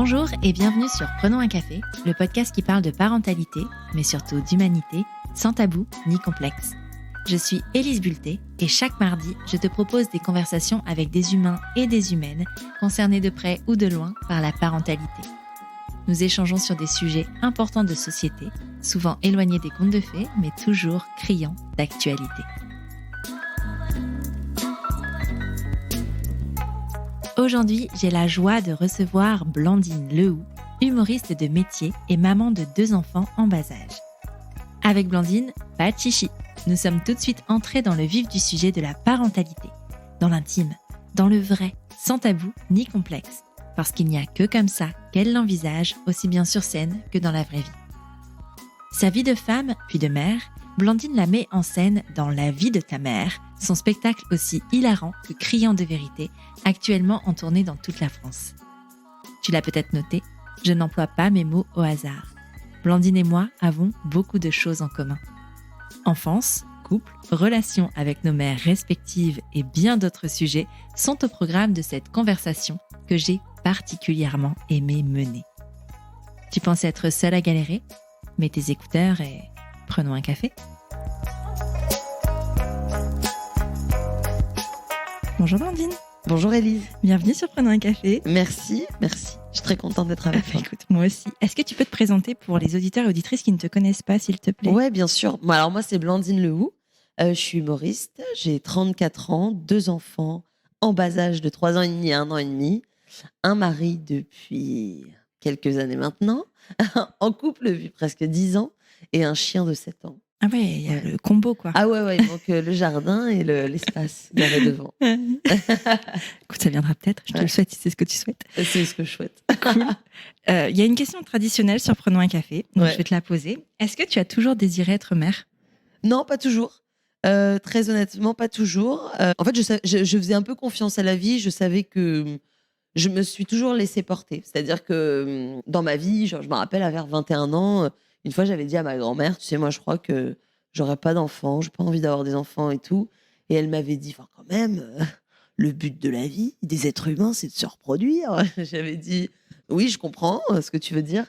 Bonjour et bienvenue sur Prenons un café, le podcast qui parle de parentalité, mais surtout d'humanité, sans tabou ni complexe. Je suis Élise Bulté et chaque mardi, je te propose des conversations avec des humains et des humaines concernés de près ou de loin par la parentalité. Nous échangeons sur des sujets importants de société, souvent éloignés des contes de fées, mais toujours criants d'actualité. Aujourd'hui, j'ai la joie de recevoir Blandine Lehoux, humoriste de métier et maman de 2 enfants en bas âge. Avec Blandine, pas de chichi. Nous sommes tout de suite entrés dans le vif du sujet de la parentalité, dans l'intime, dans le vrai, sans tabou ni complexe, parce qu'il n'y a que comme ça qu'elle l'envisage, aussi bien sur scène que dans la vraie vie. Sa vie de femme, puis de mère, Blandine la met en scène dans La vie de ta mère, son spectacle aussi hilarant que criant de vérité, actuellement en tournée dans toute la France. Tu l'as peut-être noté, je n'emploie pas mes mots au hasard. Blandine et moi avons beaucoup de choses en commun. Enfance, couple, relations avec nos mères respectives et bien d'autres sujets sont au programme de cette conversation que j'ai particulièrement aimé mener. Tu pensais être seule à galérer ? Mets tes écouteurs et prenons un café. Bonjour Blandine. Bonjour Élise. Bienvenue sur Prenons un café. Merci. Je suis très contente d'être avec toi. Écoute, moi aussi. Est-ce que tu peux te présenter pour les auditeurs et auditrices qui ne te connaissent pas, s'il te plaît ? Ouais, bien sûr. Alors moi, c'est Blandine Lehoux. Je suis humoriste. J'ai 34 ans, 2 enfants en bas âge de 3 ans et demi et 1 an et demi. Un mari depuis quelques années maintenant. En couple depuis presque 10 ans. Et un chien de 7 ans. Ah ouais, il y a le combo, quoi. Ah ouais, donc le jardin et l'espace garé devant. Écoute, ça viendra peut-être, je te le souhaite si c'est ce que tu souhaites. C'est ce que je souhaite. Cool. Il y a une question traditionnelle sur Prenons un café, donc Ouais. je vais te la poser. Est-ce que tu as toujours désiré être mère ? Non, pas toujours. Très honnêtement, pas toujours. En fait, je faisais un peu confiance à la vie. Je savais que je me suis toujours laissée porter. C'est-à-dire que dans ma vie, genre, je me rappelle, à vers 21 ans, une fois, j'avais dit à ma grand-mère, tu sais, moi, je crois que j'aurais pas d'enfants, j'ai pas envie d'avoir des enfants et tout. Et elle m'avait dit, enfin, quand même, le but de la vie des êtres humains, c'est de se reproduire. J'avais dit, oui, je comprends ce que tu veux dire,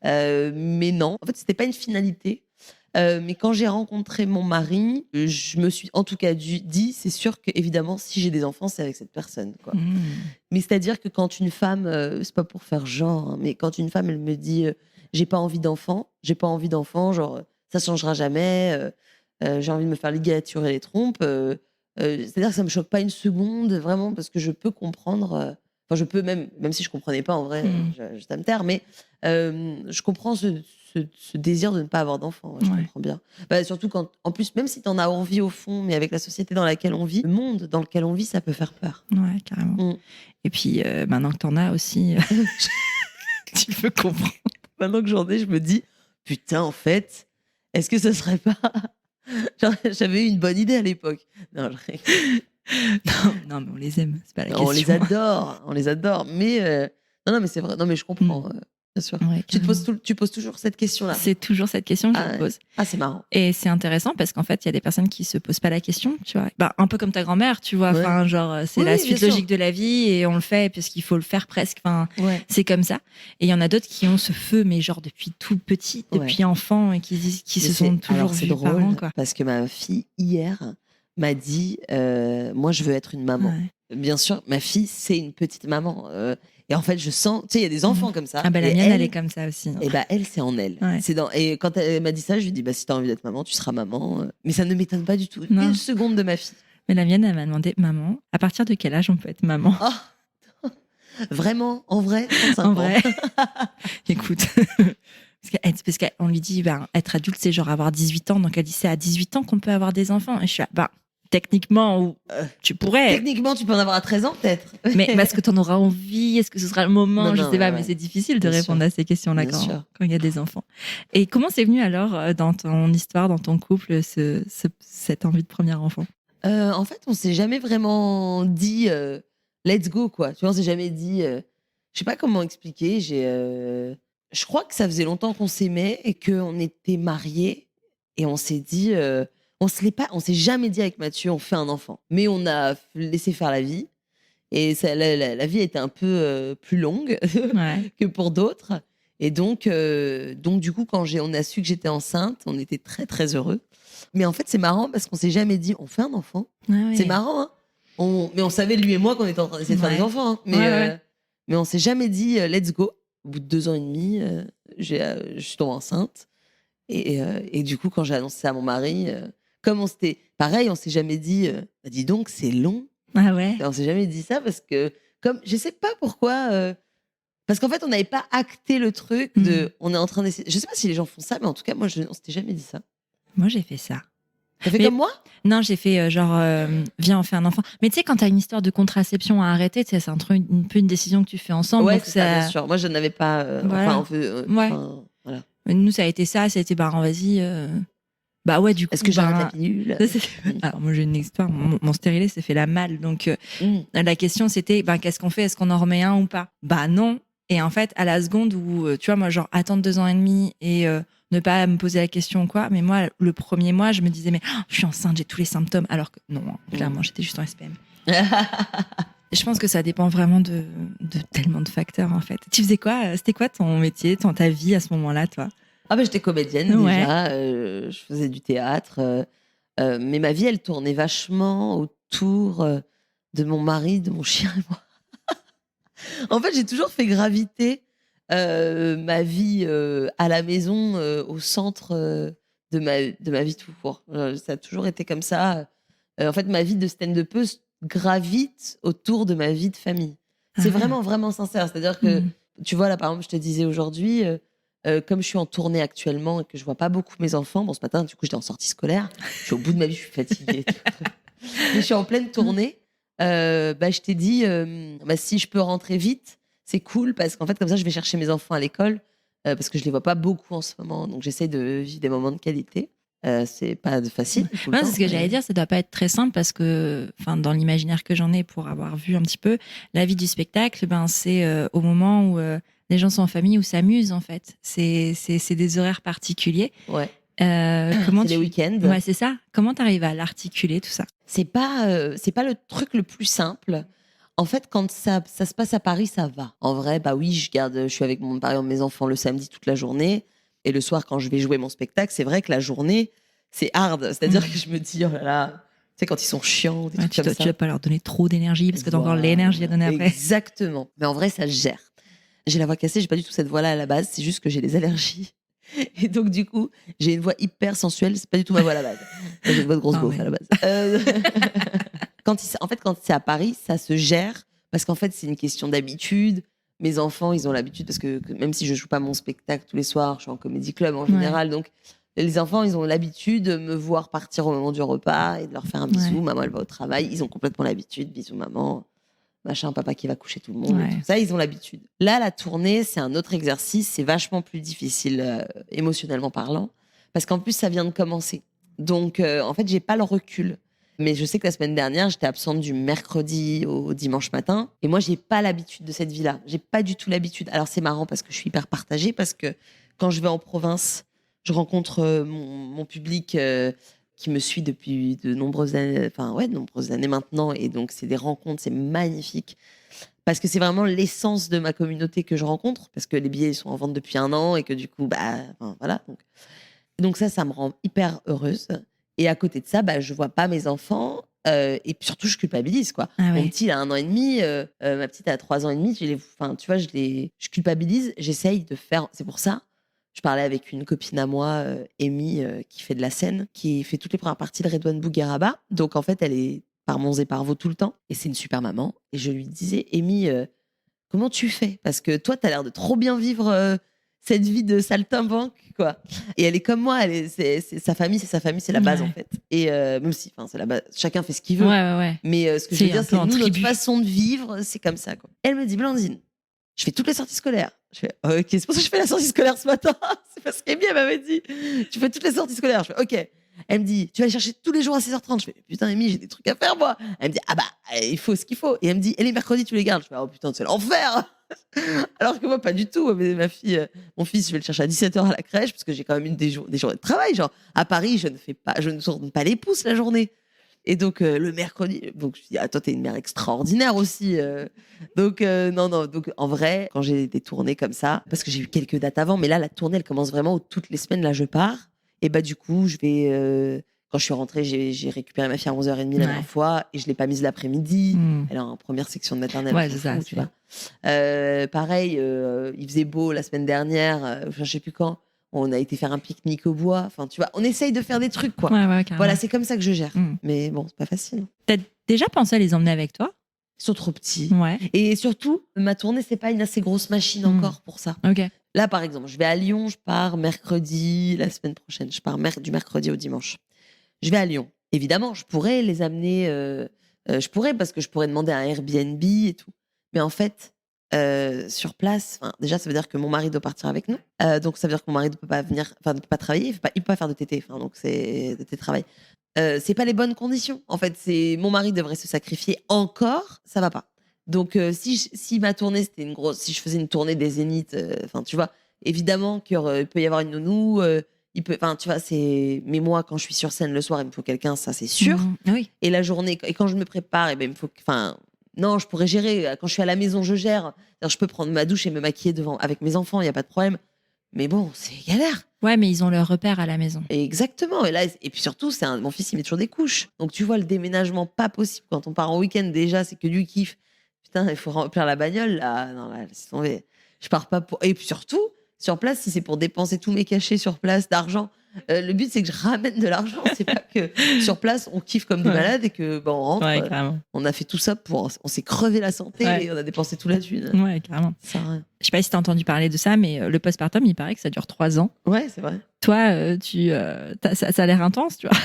mais non. En fait, c'était pas une finalité. Mais quand j'ai rencontré mon mari, je me suis en tout cas dit, c'est sûr que évidemment, si j'ai des enfants, c'est avec cette personne, quoi. Mais c'est-à-dire que quand une femme, c'est pas pour faire genre, hein, mais quand une femme, elle me dit, j'ai pas envie d'enfant, genre, ça changera jamais, j'ai envie de me faire ligaturer les trompes, c'est-à-dire que ça me choque pas une seconde, vraiment, parce que je peux comprendre, enfin, je peux même si je comprenais pas en vrai, je à me taire, mais je comprends ce désir de ne pas avoir d'enfant, je comprends bien. Bah, surtout quand, en plus, même si tu en as envie au fond, mais avec la société dans laquelle on vit, le monde dans lequel on vit, ça peut faire peur. Ouais, carrément. Et puis, maintenant que t'en as aussi, tu peux comprendre. Maintenant que j'en ai, je me dis, putain, en fait, est-ce que ce serait pas... Genre, j'avais eu une bonne idée à l'époque. Non, non, mais on les aime, c'est pas la question. On les adore, mais non, mais c'est vrai, non, mais je comprends, bien sûr. Ouais, tu poses toujours cette question-là. C'est toujours cette question que je me pose. Ah, c'est marrant. Et c'est intéressant parce qu'en fait, il y a des personnes qui se posent pas la question, tu vois. Bah, un peu comme ta grand-mère, tu vois. Ouais. Enfin, genre, c'est la suite logique de la vie et on le fait parce qu'il faut le faire presque. Enfin, c'est comme ça. Et il y en a d'autres qui ont ce feu, mais genre depuis tout petit, depuis enfant et qui se sont toujours vus drôle, parents, quoi. parce que ma fille, hier, m'a dit, moi, je veux être une maman. Ouais. Bien sûr, ma fille, c'est une petite maman. Et en fait, je sens, tu sais, il y a des enfants comme ça. Ah bah la mienne, elle est comme ça aussi. Et bah elle, c'est en elle. Ouais. Et quand elle m'a dit ça, je lui ai dit, bah si t'as envie d'être maman, tu seras maman. Mais ça ne m'étonne pas du tout. Non. Une seconde de ma fille. Mais la mienne, elle m'a demandé, maman, à partir de quel âge on peut être maman ? Oh vraiment, en vrai, 35 En ans. vrai. Écoute. Parce qu'on lui dit, être adulte, c'est genre avoir 18 ans. Donc elle dit, c'est à 18 ans qu'on peut avoir des enfants. Et je suis là, techniquement, tu pourrais. Techniquement, tu peux en avoir à 13 ans, peut-être. Mais est-ce que tu en auras envie ? Est-ce que ce sera le moment ? Je sais pas, mais c'est difficile de répondre à ces questions-là quand il y a des enfants. Et comment c'est venu alors, dans ton histoire, dans ton couple, cette envie de premier enfant ? En fait, on s'est jamais vraiment dit let's go, quoi. Tu vois, on s'est jamais dit. Je sais pas comment expliquer. Je crois que ça faisait longtemps qu'on s'aimait et qu'on était mariés. Et on s'est dit. On s'est jamais dit avec Mathieu, on fait un enfant. Mais on a laissé faire la vie. Et la vie était un peu plus longue que pour d'autres. Et donc du coup, quand on a su que j'étais enceinte, on était très, très heureux. Mais en fait, c'est marrant parce qu'on s'est jamais dit, on fait un enfant. C'est marrant, hein. Mais on savait, lui et moi, qu'on était en train d'essayer de faire des enfants. Hein. Mais on s'est jamais dit, let's go. Au bout de 2 ans et demi, je suis tombée enceinte. Et du coup, quand j'ai annoncé ça à mon mari, comme on s'était... Pareil, on s'est jamais dit, dis donc, c'est long. Ah ouais. On s'est jamais dit ça parce que, comme, je sais pas pourquoi... parce qu'en fait, on n'avait pas acté le truc de... On est en train d'essayer... Je sais pas si les gens font ça, mais en tout cas, moi, on s'était jamais dit ça. Moi, j'ai fait ça. T'as fait comme moi ? Non, j'ai fait viens, on fait un enfant. Mais tu sais, quand t'as une histoire de contraception à arrêter, c'est un peu une décision que tu fais ensemble. Ouais, donc c'est ça, bien sûr. Moi, je n'avais pas... voilà. Voilà. Nous, ça a été ça. C'était, vas-y... Bah ouais, du coup... Est-ce que j'arrête la pilule ? Alors, moi, j'ai une histoire. Mon stérilet s'est fait la malle. Donc, la question, c'était, qu'est-ce qu'on fait ? Est-ce qu'on en remet un ou pas ? Bah non. Et en fait, à la seconde où, tu vois, moi, genre, attendre 2 ans et demi et ne pas me poser la question ou quoi, mais moi, le premier mois, je me disais, mais je suis enceinte, j'ai tous les symptômes. Alors que non, clairement, j'étais juste en SPM. Je pense que ça dépend vraiment de tellement de facteurs, en fait. Tu faisais quoi ? C'était quoi ton métier, ta vie à ce moment-là, toi ? Ah j'étais comédienne déjà, je faisais du théâtre, mais ma vie, elle tournait vachement autour de mon mari, de mon chien et moi. En fait, j'ai toujours fait graviter ma vie à la maison au centre de ma vie tout court. Ça a toujours été comme ça. En fait, ma vie de stand-upeuse gravite autour de ma vie de famille. C'est vraiment, vraiment sincère. C'est-à-dire que, tu vois, là, par exemple, je te disais aujourd'hui... comme je suis en tournée actuellement et que je vois pas beaucoup mes enfants, ce matin, du coup, j'étais en sortie scolaire. Je suis au bout de ma vie, je suis fatiguée. Mais je suis en pleine tournée. Je t'ai dit, si je peux rentrer vite, c'est cool parce qu'en fait, comme ça, je vais chercher mes enfants à l'école parce que je les vois pas beaucoup en ce moment. Donc, j'essaie de vivre des moments de qualité. C'est pas facile. C'est ce que j'allais dire, ça doit pas être très simple parce que, dans l'imaginaire que j'en ai pour avoir vu un petit peu, la vie du spectacle, c'est au moment où les gens sont en famille ou s'amusent en fait. C'est des horaires particuliers. Ouais. Comment les week-ends. Ouais, c'est ça. Comment t'arrives à l'articuler tout ça ? C'est pas le truc le plus simple. En fait, quand ça se passe à Paris, ça va. En vrai, oui, je suis avec par exemple, mes enfants le samedi toute la journée. Et le soir, quand je vais jouer mon spectacle, c'est vrai que la journée, c'est hard. C'est-à-dire que je me dis, oh là là, tu sais, quand ils sont chiants, tu vas pas leur donner trop d'énergie parce que t'as encore l'énergie à donner après. Exactement. Mais en vrai, ça se gère. J'ai la voix cassée, j'ai pas du tout cette voix-là à la base, c'est juste que j'ai des allergies. Et donc, du coup, j'ai une voix hyper sensuelle, c'est pas du tout ma voix à la base. J'ai une voix de grosse beauf à la base. Quand c'est à Paris, ça se gère parce qu'en fait, c'est une question d'habitude. Mes enfants, ils ont l'habitude parce que même si je joue pas mon spectacle tous les soirs, je suis en comédie club en général. Donc, les enfants, ils ont l'habitude de me voir partir au moment du repas et de leur faire un bisou. Maman, elle va au travail. Ils ont complètement l'habitude. Bisous, maman. Machin, papa qui va coucher tout le monde. Et tout ça, ils ont l'habitude. Là, la tournée, c'est un autre exercice. C'est vachement plus difficile, émotionnellement parlant. Parce qu'en plus, ça vient de commencer. Donc, en fait, j'ai pas le recul. Mais je sais que la semaine dernière, j'étais absente du mercredi au dimanche matin. Et moi, j'ai pas l'habitude de cette vie-là. J'ai pas du tout l'habitude. Alors, c'est marrant parce que je suis hyper partagée. Parce que quand je vais en province, je rencontre mon public qui me suit depuis de nombreuses années maintenant. Et donc, c'est des rencontres, c'est magnifique. Parce que c'est vraiment l'essence de ma communauté que je rencontre. Parce que les billets sont en vente depuis 1 an et que du coup, voilà. Donc ça me rend hyper heureuse. Et à côté de ça, je vois pas mes enfants. Et puis surtout, je culpabilise, quoi. Mon petit, il a 1 an et demi. Ma petite a 3 ans et demi. Je culpabilise. J'essaye de faire... C'est pour ça. Je parlais avec une copine à moi, Amy, qui fait de la scène, qui fait toutes les premières parties de Redouane Bougueraba. Donc, en fait, elle est par Mons et par Vaux tout le temps. Et c'est une super maman. Et je lui disais, Amy, comment tu fais ? Parce que toi, tu as l'air de trop bien vivre cette vie de saltimbanque, quoi. Et elle est comme moi. C'est sa famille, c'est la base, en fait. Et même si, c'est la base, chacun fait ce qu'il veut. Ouais. Mais ce que je veux dire, c'est que nous, notre façon de vivre, c'est comme ça, quoi. Elle me dit, Blandine, je fais toutes les sorties scolaires. Je fais, ok, c'est pour ça que je fais la sortie scolaire ce matin. C'est parce qu'Amy, elle m'avait dit, tu fais toutes les sorties scolaires. Je fais, ok. Elle me dit, tu vas aller chercher tous les jours à 16h30. Je fais, putain, Amy, j'ai des trucs à faire, moi. Elle me dit, il faut ce qu'il faut. Et elle me dit, et les mercredis, tu les gardes. Je fais, oh putain, c'est l'enfer. Alors que moi, pas du tout. Mais mon fils, je vais le chercher à 17h à la crèche parce que j'ai quand même des journées de travail. Genre, à Paris, je ne tourne pas les pouces la journée. Et donc, le mercredi, donc je dis, ah, toi, t'es une mère extraordinaire aussi. Donc, non, non. Donc, en vrai, quand j'ai des tournées comme ça, parce que j'ai eu quelques dates avant, mais là, la tournée, elle commence vraiment où toutes les semaines, là, je pars. Et bah, du coup, je vais. Quand je suis rentrée, j'ai récupéré ma fille à 11h30 la dernière fois et je l'ai pas mise l'après-midi. Elle est en première section de maternelle. Ouais, c'est ça. Tu vois. Pareil, il faisait beau la semaine dernière, je sais plus quand. On a été faire un pique-nique au bois. Enfin, tu vois, on essaye de faire des trucs, quoi. Ouais, Voilà, c'est comme ça que je gère. Mm. Mais bon, c'est pas facile. T'as déjà pensé à les emmener avec toi? Ils sont trop petits. Ouais. Et surtout, ma tournée, c'est pas une assez grosse machine encore pour ça. Ok. Là, par exemple, je vais à Lyon, je pars mercredi, la semaine prochaine. Je pars du mercredi au dimanche. Je vais à Lyon. Évidemment, je pourrais les amener. Je pourrais, parce que je pourrais demander un Airbnb et tout. Mais en fait, sur place, déjà, ça veut dire que mon mari doit partir avec nous. Donc, ça veut dire que mon mari ne peut pas venir, ne peut pas travailler, il peut pas faire de TT. Donc, c'est de télétravail. C'est pas les bonnes conditions. En fait, mon mari devrait se sacrifier encore, ça va pas. Donc, si ma tournée, c'était une grosse. Si je faisais une tournée des Zéniths, tu vois, évidemment qu'il peut y avoir une nounou. Tu vois, mais moi, quand je suis sur scène le soir, il me faut quelqu'un, ça, c'est sûr. Oui. Et la journée, et quand je me prépare, il me faut. Non, je pourrais gérer. Quand je suis à la maison, je gère. Je peux prendre ma douche et me maquiller avec mes enfants, il n'y a pas de problème. Mais bon, c'est galère. Ouais, mais ils ont leur repère à la maison. Exactement. Et puis surtout, mon fils, il met toujours des couches. Donc tu vois, le déménagement, pas possible. Quand on part en week-end, déjà, c'est que du kiff. Putain, il faut remplir la bagnole. Là, non, là, laisse tomber. Je pars pas pour. Et puis surtout, sur place, si c'est pour dépenser tous mes cachets sur place d'argent, le but, c'est que je ramène de l'argent. C'est pas que sur place, on kiffe comme des malades et que on rentre. Ouais, carrément. On a fait tout ça on s'est crevé la santé et on a dépensé tout la thune. Ouais, carrément. Ça sert à rien. Je sais pas si t'as entendu parler de ça, mais le postpartum, il paraît que ça dure 3 ans. Ouais, c'est vrai. Toi, ça a l'air intense, tu vois.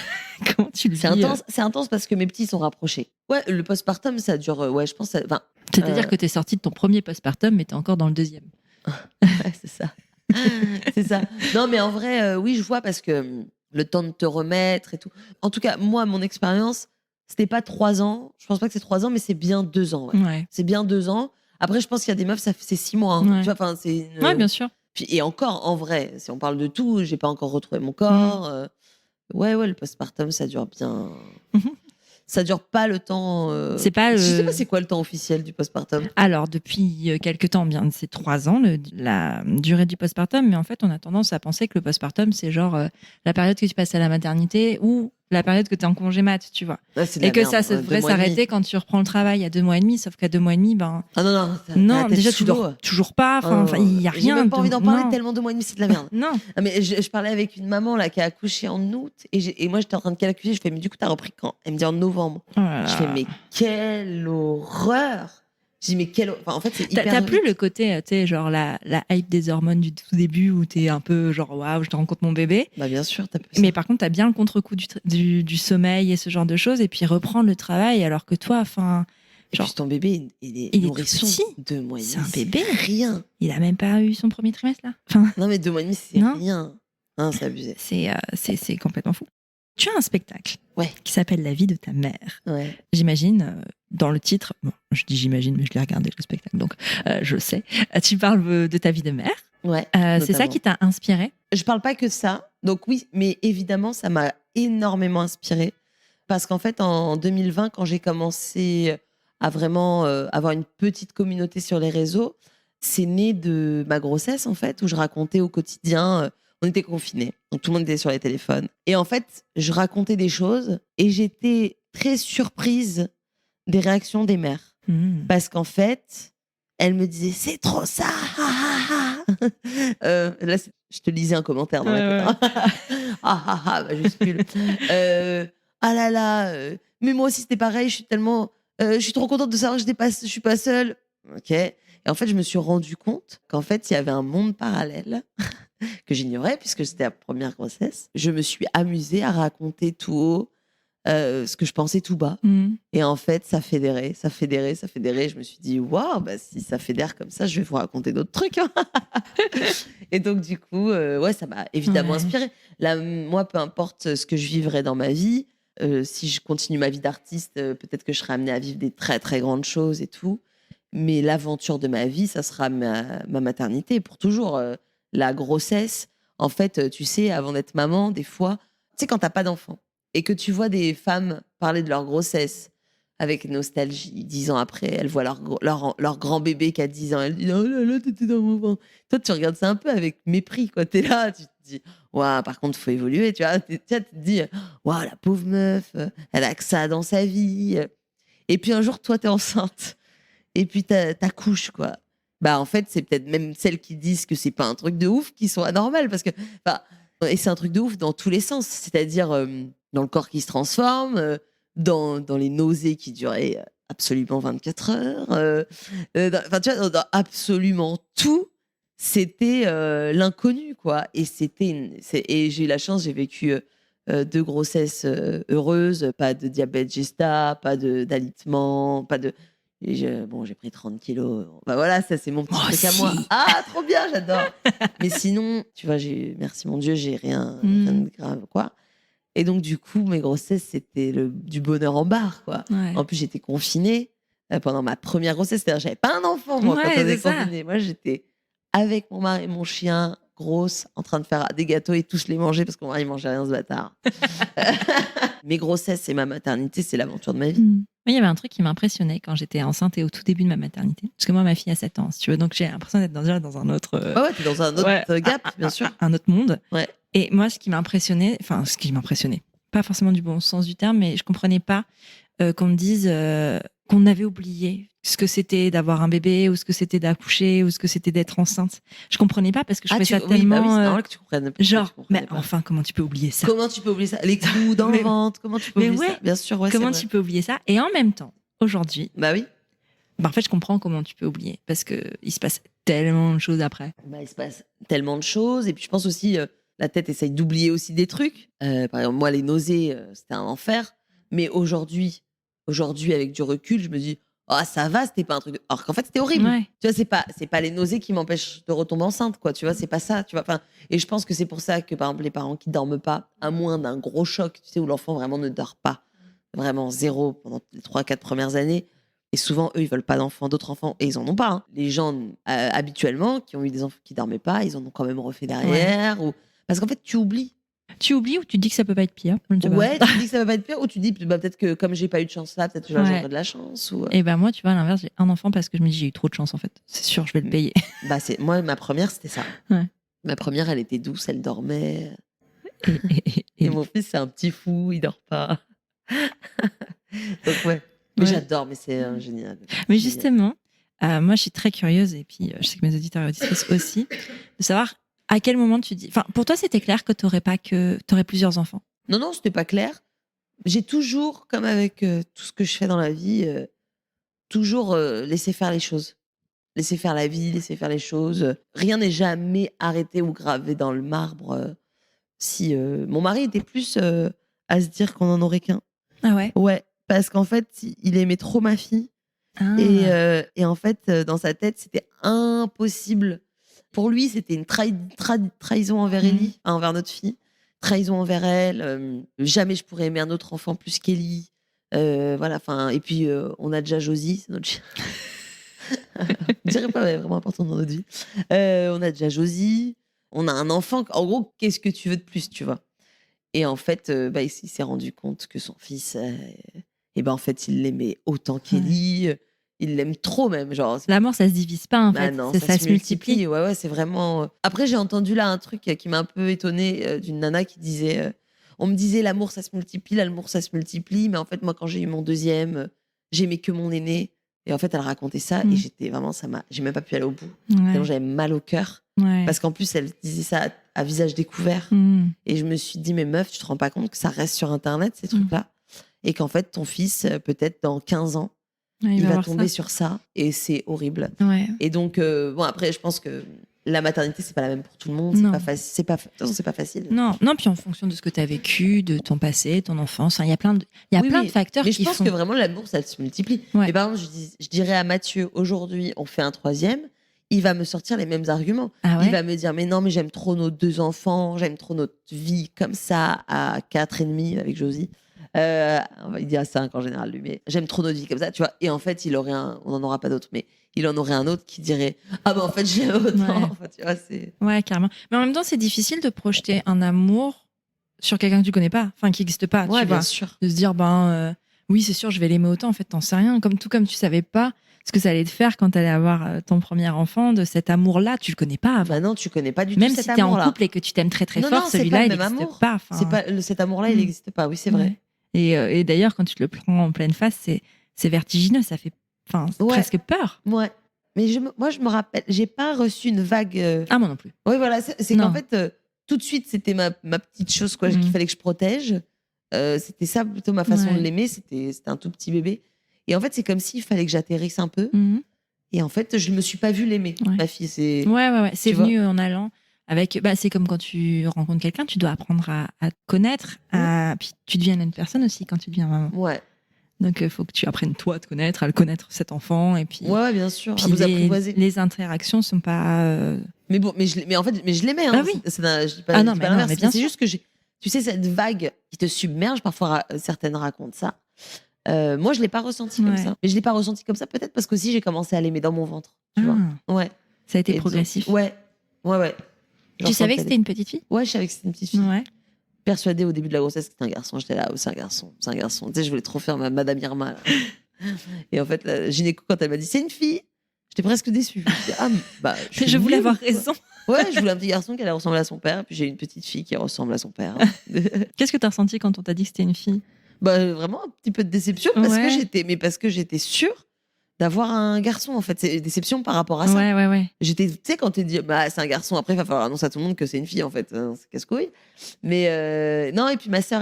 Comment tu le vis? C'est intense parce que mes petits sont rapprochés. Ouais, le postpartum, ça dure. Je pense. C'est-à-dire que t'es sortie de ton premier postpartum, mais t'es encore dans le deuxième. Ouais, c'est ça. C'est ça. Non, mais en vrai, oui, je vois parce que le temps de te remettre et tout. En tout cas, moi, mon expérience, c'était pas 3 ans. Je pense pas que c'est 3 ans, mais c'est bien 2 ans. Ouais. C'est bien 2 ans. Après, je pense qu'il y a des meufs, c'est 6 mois. Hein. Ouais. Tu vois, Ouais, bien sûr. Et encore, en vrai, si on parle de tout, j'ai pas encore retrouvé mon corps. Ouais, le postpartum, ça dure bien. Ça dure pas le temps. C'est pas. Je sais pas c'est quoi le temps officiel du postpartum. Alors, depuis quelques temps, bien, c'est 3 ans, la durée du postpartum, mais en fait, on a tendance à penser que le postpartum, c'est genre la période que tu passes à la maternité ou la période que tu es en congé mat, tu vois. Ouais, et que ça devrait s'arrêter quand tu reprends le travail à 2 mois et demi, sauf qu'à 2 mois et demi, Ah non, non, déjà, tu dors toujours pas, il y a rien. J'ai même pas envie d'en parler tellement 2 mois et demi, c'est de la merde. Non. Mais je parlais avec une maman là qui a accouché en août et moi, j'étais en train de calculer, je fais, mais du coup, t'as repris quand? Elle me dit en novembre. Oh là là. Je fais, mais quelle horreur! Je dis, mais en fait, c'est hyper. T'as plus le côté, tu sais, genre la hype des hormones du tout début où t'es un peu genre, waouh, je te rencontre mon bébé. Bah, bien sûr, t'as plus ça. Mais par contre, t'as bien le contre-coup du sommeil et ce genre de choses, et puis reprendre le travail alors que toi, Et puis ton bébé, il est nourrisson. 2 mois et demi. C'est un bébé. Rien. Il a même pas eu son premier trimestre, là. Non, mais 2 mois et demi, c'est rien. Non, c'est abusé. C'est complètement fou. Tu as un spectacle qui s'appelle La vie de ta mère. Ouais. J'imagine, dans le titre, bon, je dis j'imagine, mais je l'ai regardé le spectacle, donc je sais. Tu parles de ta vie de mère. Ouais. C'est ça qui t'a inspiré? Je parle pas que de ça. Donc oui, mais évidemment, ça m'a énormément inspiré. Parce qu'en fait, en 2020, quand j'ai commencé à vraiment avoir une petite communauté sur les réseaux, c'est né de ma grossesse, en fait, où je racontais au quotidien. On était confinés, donc tout le monde était sur les téléphones. Et en fait, je racontais des choses et j'étais très surprise des réactions des mères. Parce qu'en fait, elles me disaient, c'est trop ça. Là, je te lisais un commentaire dans la tête. Majuscule. Ah là là, mais moi aussi c'était pareil, je suis trop contente de savoir que je suis pas seule. Ok. Et en fait, je me suis rendu compte qu'en fait, il y avait un monde parallèle que j'ignorais puisque c'était la première grossesse. Je me suis amusée à raconter tout haut ce que je pensais tout bas. Et en fait, ça fédérait. Je me suis dit, waouh, si ça fédère comme ça, je vais vous raconter d'autres trucs. Hein. Et donc, du coup, ça m'a évidemment inspirée. Là, moi, peu importe ce que je vivrai dans ma vie, si je continue ma vie d'artiste, peut-être que je serai amenée à vivre des très, très grandes choses et tout. Mais l'aventure de ma vie, ça sera ma maternité pour toujours. La grossesse, en fait, tu sais, avant d'être maman, des fois, tu sais, quand t'as pas d'enfant, et que tu vois des femmes parler de leur grossesse avec nostalgie, 10 ans après, elles voient leur grand bébé qui a 10 ans, elles disent oh là là, t'étais dans mon ventre. Toi, tu regardes ça un peu avec mépris, quoi. T'es là, tu te dis, waouh, par contre, faut évoluer, tu vois. Tu te dis, waouh, la pauvre meuf, elle a que ça dans sa vie. Et puis un jour, toi, t'es enceinte. Et puis t'accouches, quoi. Bah, en fait, c'est peut-être même celles qui disent que c'est pas un truc de ouf qui sont anormales. Parce que, enfin, et c'est un truc de ouf dans tous les sens. C'est-à-dire dans le corps qui se transforme, dans les nausées qui duraient absolument 24 heures. Enfin, tu vois, dans absolument tout, c'était l'inconnu, quoi. Et et j'ai eu la chance, j'ai vécu 2 grossesses heureuses, pas de diabète gesta, pas d'alitement, pas de. Bon, j'ai pris 30 kilos. Bah voilà, ça c'est mon petit truc à moi. Ah, trop bien, j'adore. Mais sinon, tu vois, merci mon Dieu, j'ai rien de grave, quoi. Et donc, du coup, mes grossesses, c'était du bonheur en barre, quoi. Ouais. En plus, j'étais confinée pendant ma première grossesse. C'est-à-dire, j'avais pas un enfant, moi, quand on était confinée. Moi, j'étais avec mon mari et mon chien, grosse, en train de faire des gâteaux et tous les manger parce qu'on mari mangeait rien, ce bâtard. Mes grossesses et ma maternité, c'est l'aventure de ma vie. Il y avait un truc qui m'impressionnait quand j'étais enceinte et au tout début de ma maternité. Parce que moi, ma fille a 7 ans, si tu veux. Donc, j'ai l'impression d'être dans un autre... ouais, t'es dans un autre gap, bien sûr. Un autre monde. Ouais. Et moi, ce qui m'impressionnait, pas forcément du bon sens du terme, mais je comprenais pas qu'on me dise qu'on avait oublié ce que c'était d'avoir un bébé, ou ce que c'était d'accoucher, ou ce que c'était d'être enceinte. Je comprenais pas parce que je trouvais ça tellement... c'est normal que tu comprennes pas. Genre, mais enfin, comment tu peux oublier ça? Comment tu peux oublier ça? Les coups dans le ventre, comment tu peux oublier ça? Bien sûr, ouais, comment tu peux oublier ça? Et en même temps, aujourd'hui... Bah oui. Bah en fait, je comprends comment tu peux oublier, parce qu'il se passe tellement de choses après. Bah, il se passe tellement de choses, et puis je pense aussi... la tête essaye d'oublier aussi des trucs. Par exemple, moi, les nausées, c'était un enfer. Mais aujourd'hui, avec du recul, je me dis, oh, ça va, c'était pas un truc. Alors qu'en fait, c'était horrible. Ouais. Tu vois, c'est pas les nausées qui m'empêchent de retomber enceinte, quoi. Tu vois, c'est pas ça. Tu vois, enfin, et je pense que c'est pour ça que, par exemple, les parents qui dorment pas, à moins d'un gros choc, tu sais, où l'enfant vraiment ne dort pas, vraiment zéro pendant les 3-4 premières années. Et souvent, eux, ils veulent pas d'enfants, d'autres enfants, et ils en ont pas. Hein. Les gens, habituellement, qui ont eu des enfants qui dormaient pas, ils en ont quand même refait derrière. Ou... Parce qu'en fait, tu oublies. Tu oublies ou tu dis que ça peut pas être pire? Ouais, tu dis que ça va pas être pire, ou tu dis bah, peut-être que comme j'ai pas eu de chance là, peut-être que j'aurai de la chance. Ou... Et ben moi, tu vois, à l'inverse, j'ai un enfant parce que je me dis j'ai eu trop de chance en fait. C'est sûr, je vais le payer. Bah moi, ma première, c'était ça. Ouais. Ma première, elle était douce, elle dormait. Et mon fils, c'est un petit fou, il dort pas. Donc ouais. Mais j'adore, mais c'est génial. Mais justement, moi, je suis très curieuse, et puis je sais que mes auditeurs et auditrices aussi, de savoir à quel moment tu dis... Enfin, pour toi, c'était clair que t'aurais plusieurs enfants? Non, c'était pas clair. J'ai toujours, comme avec tout ce que je fais dans la vie, toujours laissé faire les choses. Laisser faire la vie, laisser faire les choses. Rien n'est jamais arrêté ou gravé dans le marbre. Si mon mari était plus à se dire qu'on en aurait qu'un. Ah ouais? Ouais, parce qu'en fait, il aimait trop ma fille. Ah. Et en fait, dans sa tête, c'était impossible. Pour lui, c'était une trahison envers Ellie, envers notre fille. Trahison envers elle. Jamais je pourrais aimer un autre enfant plus qu'Ellie. Voilà, enfin, et puis on a déjà Josie, c'est notre chien. Je dirais pas, mais vraiment important dans notre vie. On a déjà Josie. On a un enfant. En gros, qu'est-ce que tu veux de plus, tu vois? Et en fait, il s'est rendu compte que son fils, en fait, il l'aimait autant qu'Ellie. Il l'aime trop même, genre. L'amour, ça se divise pas en fait. Non, ça se multiplie. Ouais, c'est vraiment. Après, j'ai entendu là un truc qui m'a un peu étonnée d'une nana qui disait. On me disait l'amour, ça se multiplie, l'amour, ça se multiplie. Mais en fait, moi, quand j'ai eu mon deuxième, j'aimais que mon aîné. Et en fait, elle racontait ça et j'étais vraiment, j'ai même pas pu aller au bout. Tellement j'avais mal au cœur. Ouais. Parce qu'en plus, elle disait ça à visage découvert. Et je me suis dit, mais meuf, tu te rends pas compte que ça reste sur Internet, ces trucs-là? Et qu'en fait, ton fils, peut-être dans 15 ans, il va tomber sur ça. Et c'est horrible. Ouais. Et donc, après, je pense que la maternité, c'est pas la même pour tout le monde. C'est pas facile. Non, puis en fonction de ce que tu as vécu, de ton passé, ton enfance, il y a plein de facteurs qui font... Mais je pense que vraiment, l'amour, ça se multiplie. Ouais. Mais par exemple, je dirais à Mathieu, aujourd'hui, on fait un troisième, il va me sortir les mêmes arguments. Ah ouais? Il va me dire, mais non, mais j'aime trop nos 2 enfants, j'aime trop notre vie comme ça, à 4 et demi avec Josie. Il dit à 5 en général, lui, mais j'aime trop notre vie comme ça, tu vois. Et en fait, on n'en aura pas d'autres, mais il en aurait un autre qui dirait, ah ben en fait, j'ai autant. Ouais. Enfin, tu vois, c'est... Ouais, carrément. Mais en même temps, c'est difficile de projeter un amour sur quelqu'un que tu connais pas, qui n'existe pas, Ouais, tu bien vois. sûr. De se dire, oui, c'est sûr, je vais l'aimer autant. En fait, t'en sais rien. Comme tu savais pas ce que ça allait te faire quand t'allais avoir ton premier enfant, de cet amour-là, tu le connais pas avant. Bah non, tu connais pas du Même tout si cet t'es en amour-là. couple et que tu t'aimes très très Non, fort, non, c'est celui-là, pas il le même n'existe amour. pas. Cet amour-là, il n'existe pas. Oui, c'est vrai. Et d'ailleurs, quand tu te le prends en pleine face, c'est vertigineux. Ça fait presque peur. Ouais. Mais moi, je me rappelle, j'ai pas reçu une vague. Ah, moi non plus. Oui, voilà. C'est qu'en fait, tout de suite, c'était ma petite chose qu'il fallait que je protège. C'était ça plutôt ma façon de l'aimer. C'était un tout petit bébé. Et en fait, c'est comme s'il fallait que j'atterrisse un peu. Et en fait, je me suis pas vue l'aimer. Ma fille, c'est. Ouais. C'est venu en allant. C'est comme quand tu rencontres quelqu'un, tu dois apprendre à te connaître. Puis tu deviens une personne aussi quand tu deviens maman. Ouais. Donc, il faut que tu apprennes, toi, à te connaître, à le connaître, cet enfant. Et puis, ouais, bien sûr. Puis à vous apprivoiser. Les interactions sont pas. Mais bon, mais en fait, je l'aimais. Hein. Ah oui. Je dis pas, non, mais bien sûr. C'est juste que tu sais, cette vague qui te submerge, parfois certaines racontent ça. Moi, je l'ai pas ressenti comme ça. Mais je l'ai pas ressenti comme ça, peut-être parce qu'aussi j'ai commencé à l'aimer dans mon ventre. Tu vois. Ouais. Ça a été progressif. Donc, ouais. Tu savais que c'était une petite fille? Ouais, je savais que c'était une petite fille. Ouais. Persuadée au début de la grossesse que c'était un garçon. J'étais là, c'est un garçon. Tu sais, je voulais trop faire ma Madame Irma. Là. Et en fait, la gynéco, quand elle m'a dit c'est une fille, j'étais presque déçue. Je voulais avoir raison. Ouais, je voulais un petit garçon qui allait ressembler à son père. Puis j'ai une petite fille qui ressemble à son père. Qu'est-ce que tu as ressenti quand on t'a dit que c'était une fille? Vraiment un petit peu de déception parce que j'étais sûre d'avoir un garçon, en fait. C'est une déception par rapport à ça. Ouais. Tu sais, quand tu dis, c'est un garçon, après, il va falloir annoncer à tout le monde que c'est une fille, en fait. C'est casse-couille. Mais non, et puis ma sœur,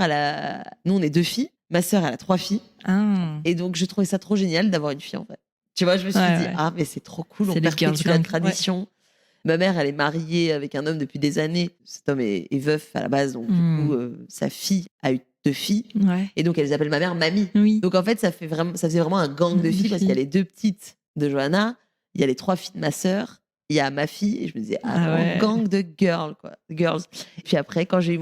nous, on est 2 filles. Ma sœur, elle a 3 filles. Et donc, je trouvais ça trop génial d'avoir une fille, en fait. Tu vois, je me suis dit, mais c'est trop cool, on perpétue la tradition. Ouais. Ma mère, elle est mariée avec un homme depuis des années. Cet homme est veuf à la base, donc du coup, sa fille a eu 2 filles. Ouais. Et donc, elle les appelle ma mère mamie. Oui. Donc, en fait, ça faisait vraiment un gang de filles parce qu'il y a les 2 petites de Johanna, il y a les 3 filles de ma sœur, il y a ma fille, et je me disais, un gang de girls, quoi. Girls. Et puis après, quand j'ai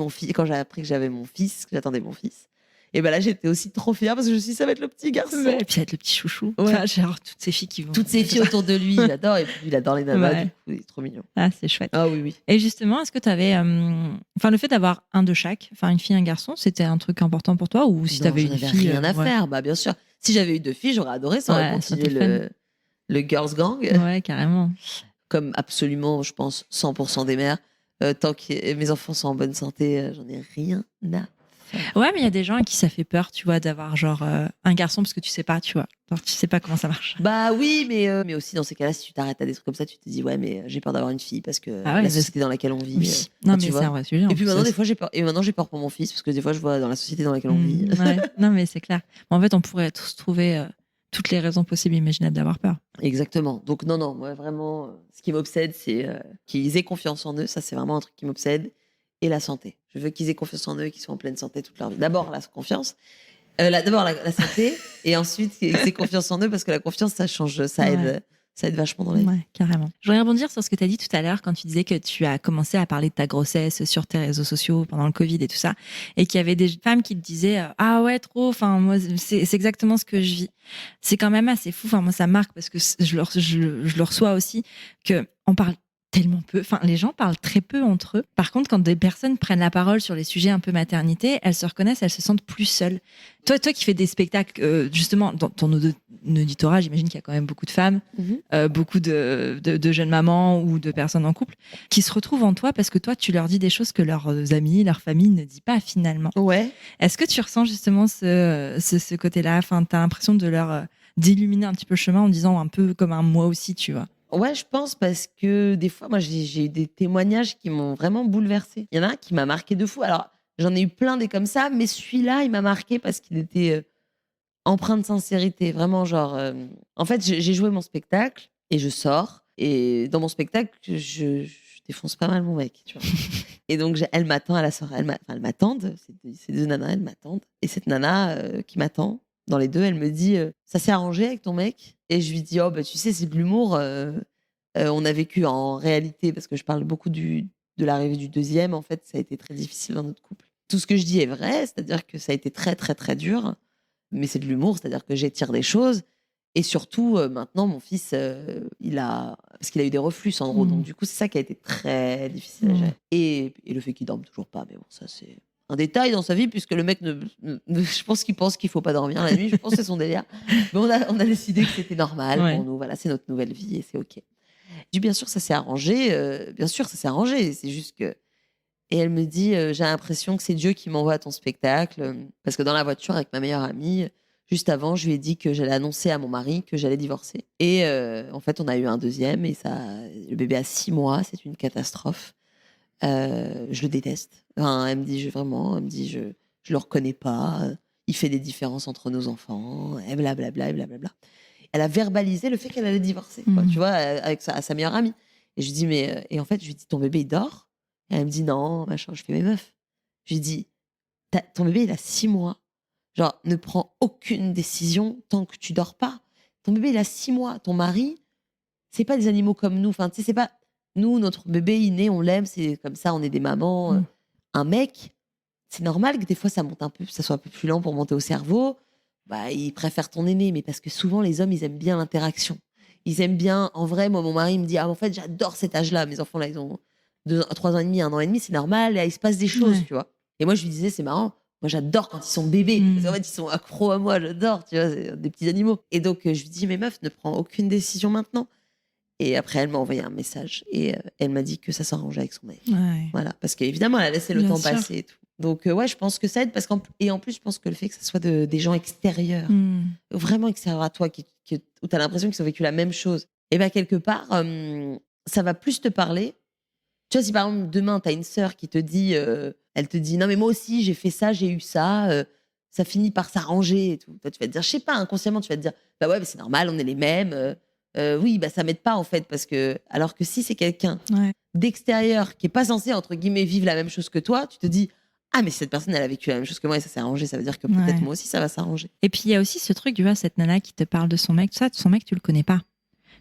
appris que j'avais mon fils, que j'attendais mon fils, et ben là, j'étais aussi trop fière parce que je me suis dit, ça va être le petit garçon. Ouais, et puis ça va être le petit chouchou. Ouais. Enfin, genre, toutes ces filles qui vont. Toutes ces filles autour de lui, il adore. Et puis il adore les nanas, du coup, il est trop mignon. Ah, c'est chouette. Ah oui. Et justement, est-ce que tu avais. le fait d'avoir un de chaque, une fille et un garçon, c'était un truc important pour toi? Ou si tu avais une fille. Rien à faire, bien sûr. Si j'avais eu 2 filles, j'aurais adoré ça. Aurait continué le girls gang. Ouais, carrément. Comme absolument, je pense, 100% des mères. Tant que mes enfants sont en bonne santé, j'en ai rien à faire. Ouais, mais il y a des gens à qui ça fait peur, tu vois, d'avoir un garçon parce que tu sais pas, tu vois. Genre, tu sais pas comment ça marche. Bah oui, mais aussi dans ces cas-là, si tu t'arrêtes à des trucs comme ça, tu te dis ouais, mais j'ai peur d'avoir une fille parce que la société dans laquelle on vit. Oui. Non, mais c'est un vrai sujet. Et puis maintenant, des fois, j'ai peur. Et maintenant, j'ai peur pour mon fils parce que des fois, je vois dans la société dans laquelle on vit. Ouais. Non, mais c'est clair. En fait, on pourrait tous trouver toutes les raisons possibles et imaginables d'avoir peur. Exactement. Donc non, moi vraiment, ce qui m'obsède, c'est qu'ils aient confiance en eux. Ça, c'est vraiment un truc qui m'obsède. Et la santé. Je veux qu'ils aient confiance en eux et qu'ils soient en pleine santé toute leur vie. D'abord, la confiance. D'abord, la santé. Et ensuite, qu'ils aient confiance en eux parce que la confiance, ça change, ça aide. Ça aide vachement dans la vie. Ouais, carrément. Je voudrais rebondir sur ce que tu as dit tout à l'heure quand tu disais que tu as commencé à parler de ta grossesse sur tes réseaux sociaux pendant le Covid et tout ça. Et qu'il y avait des femmes qui te disaient ah ouais, trop. Moi, c'est exactement ce que je vis. C'est quand même assez fou. Moi, ça marque parce que je le reçois aussi qu'on parle tellement peu. Les gens parlent très peu entre eux. Par contre, quand des personnes prennent la parole sur les sujets un peu maternité, elles se reconnaissent, elles se sentent plus seules. Toi qui fais des spectacles, justement, dans ton auditorat, j'imagine qu'il y a quand même beaucoup de femmes, beaucoup de jeunes mamans ou de personnes en couple qui se retrouvent en toi parce que toi, tu leur dis des choses que leurs amis, leur famille ne dit pas finalement. Ouais. Est-ce que tu ressens justement ce côté-là? T'as l'impression de leur d'illuminer un petit peu le chemin en disant un peu comme un moi aussi, tu vois? Ouais, je pense parce que des fois, moi, j'ai eu des témoignages qui m'ont vraiment bouleversée. Il y en a un qui m'a marqué de fou. Alors, j'en ai eu plein des comme ça, mais celui-là, il m'a marqué parce qu'il était empreint de sincérité. Vraiment, genre... En fait, j'ai joué mon spectacle et je sors. Et dans mon spectacle, je défonce pas mal mon mec, tu vois. Et donc, elle m'attend à la soirée. Elles m'attendent. Ces 2 nanas, elles m'attendent. Et cette nana qui m'attend, dans les 2, elle me dit ça s'est arrangé avec ton mec? Et je lui dis tu sais, c'est de l'humour. On a vécu en réalité, parce que je parle beaucoup de l'arrivée du 2e, en fait, ça a été très difficile dans notre couple. Tout ce que je dis est vrai, c'est-à-dire que ça a été très, très, très dur, mais c'est de l'humour, c'est-à-dire que j'étire des choses. Et surtout, maintenant, mon fils, parce qu'il a eu des reflux en gros, donc du coup, c'est ça qui a été très difficile à gérer. Et le fait qu'il dorme toujours pas, mais bon, ça, c'est un détail dans sa vie, puisque le mec, je pense qu'il pense qu'il faut pas dormir la nuit. Je pense que c'est son délire. Mais on a décidé que c'était normal pour nous. Voilà, c'est notre nouvelle vie et c'est OK. Je dis, bien sûr, ça s'est arrangé. Bien sûr, ça s'est arrangé. C'est juste que. Et elle me dit, j'ai l'impression que c'est Dieu qui m'envoie à ton spectacle. Parce que dans la voiture avec ma meilleure amie, juste avant, je lui ai dit que j'allais annoncer à mon mari que j'allais divorcer. Et en fait, on a eu un deuxième et le bébé a 6 mois. C'est une catastrophe. Je le déteste. Enfin, elle me dit, je le reconnais pas. Il fait des différences entre nos enfants. Et blablabla, et blablabla. Elle a verbalisé le fait qu'elle allait divorcer, quoi, tu vois, avec sa meilleure amie. Et je lui dis, et en fait, je lui dis, ton bébé, il dort? Et elle me dit, non, machin. Je fais, mes meufs. Je lui dis, ton bébé, il a 6 mois. Genre, ne prends aucune décision tant que tu dors pas. Ton bébé, il a 6 mois. Ton mari, c'est pas des animaux comme nous. Enfin, tu sais, c'est pas. Nous, notre bébé, il naît, on l'aime, c'est comme ça, on est des mamans. Un mec, c'est normal que des fois, ça monte un peu, ça soit un peu plus lent pour monter au cerveau. Bah, il préfère ton aîné, mais parce que souvent, les hommes, ils aiment bien l'interaction. Ils aiment bien, en vrai, moi, mon mari me dit, ah, en fait, j'adore cet âge-là. Mes enfants, là, ils ont 3 ans et demi, 1 an et demi, c'est normal, là, il se passe des choses, tu vois. Et moi, je lui disais, c'est marrant, moi, j'adore quand ils sont bébés. Parce qu'en fait, ils sont accros à moi, j'adore, tu vois, c'est des petits animaux. Et donc, je lui dis, mes meufs, ne prends aucune décision maintenant. Et après, elle m'a envoyé un message et elle m'a dit que ça s'arrangeait avec son mec. Voilà, parce qu'évidemment, elle a laissé le temps passer et tout. Donc, ouais, je pense que ça aide. Et en plus, je pense que le fait que ce soit des gens extérieurs, vraiment extérieurs à toi, où tu as l'impression qu'ils ont vécu la même chose, et bien, quelque part, ça va plus te parler. Tu vois, si par exemple, demain, tu as une sœur qui te dit, elle te dit, non, mais moi aussi, j'ai fait ça, j'ai eu ça, ça finit par s'arranger et tout. Toi, tu vas te dire, je sais pas, inconsciemment, tu vas te dire, bah ouais, mais c'est normal, on est les mêmes. Oui, bah ça m'aide pas en fait, parce que alors que si c'est quelqu'un d'extérieur qui est pas censé entre guillemets vivre la même chose que toi, tu te dis, ah mais cette personne elle a vécu la même chose que moi et ça s'est arrangé, ça veut dire que peut-être moi aussi ça va s'arranger. Et puis il y a aussi ce truc, tu vois, cette nana qui te parle de son mec, tout ça, son mec tu le connais pas.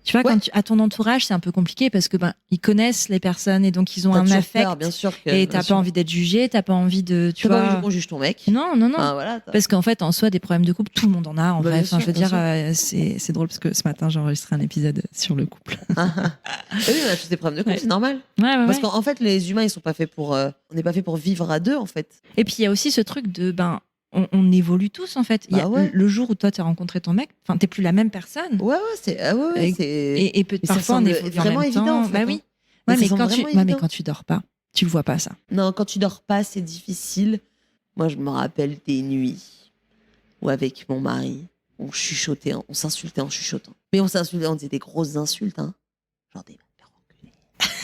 Tu vois, quand à ton entourage, c'est un peu compliqué parce que ils connaissent les personnes et donc ils ont un affect. Peur, bien sûr et t'as pas envie d'être jugé, t'as pas envie de. Tu vois, pas envie qu'on juge ton mec. Non. Voilà, parce qu'en fait, en soi, des problèmes de couple, tout le monde en a. En vrai, je veux dire, c'est drôle parce que ce matin, j'ai enregistré un épisode sur le couple. Oui, on a tous des problèmes de couple, c'est normal. Parce qu'en fait, les humains, ils sont pas faits pour. On n'est pas fait pour vivre à deux, en fait. Et puis il y a aussi ce truc de on évolue tous en fait. Le jour où toi tu as rencontré ton mec, enfin t'es plus la même personne. Et parfois on est vraiment évident. En fait, bah oui. Mais quand tu dors pas, tu le vois pas ça. Non, quand tu dors pas, c'est difficile. Moi, je me rappelle des nuits où avec mon mari, on chuchotait, on s'insultait en chuchotant. Mais on s'insultait, on disait des grosses insultes, hein. Genre des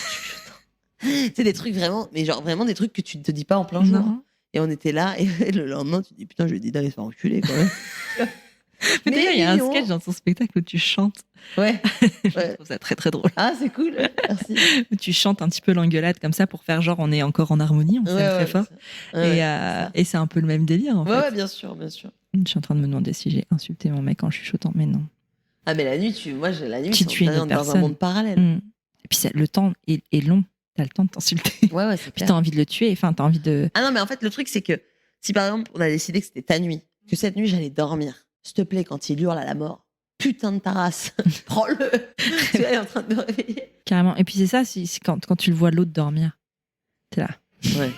chuchotant. C'est des trucs vraiment, mais genre vraiment des trucs que tu ne te dis pas en plein jour. Et on était là, et le lendemain, tu te dis, putain, je lui ai dit d'aller se faire enculer, quand même. Mais d'ailleurs, il y a un sketch dans ton spectacle où tu chantes. Ouais. Je trouve ça très, très drôle. Ah, c'est cool. Merci. Où tu chantes un petit peu l'engueulade comme ça pour faire genre, on est encore en harmonie, on s'aime très fort. Et c'est un peu le même délire, en fait. Ouais, bien sûr, bien sûr. Je suis en train de me demander si j'ai insulté mon mec en chuchotant, mais non. Ah, mais la nuit, tu es dans un monde parallèle. Et puis, le temps est long. T'as le temps de t'insulter. C'est clair. Puis t'as envie de le tuer. Enfin, t'as envie de. Ah non, mais en fait, le truc, c'est que si par exemple, on a décidé que c'était ta nuit, que cette nuit, j'allais dormir, s'il te plaît, quand il hurle à la mort, putain de ta race, prends-le. Tu es en train de me réveiller. Carrément. Et puis c'est ça, c'est quand tu le vois l'autre dormir. T'es là. Ouais.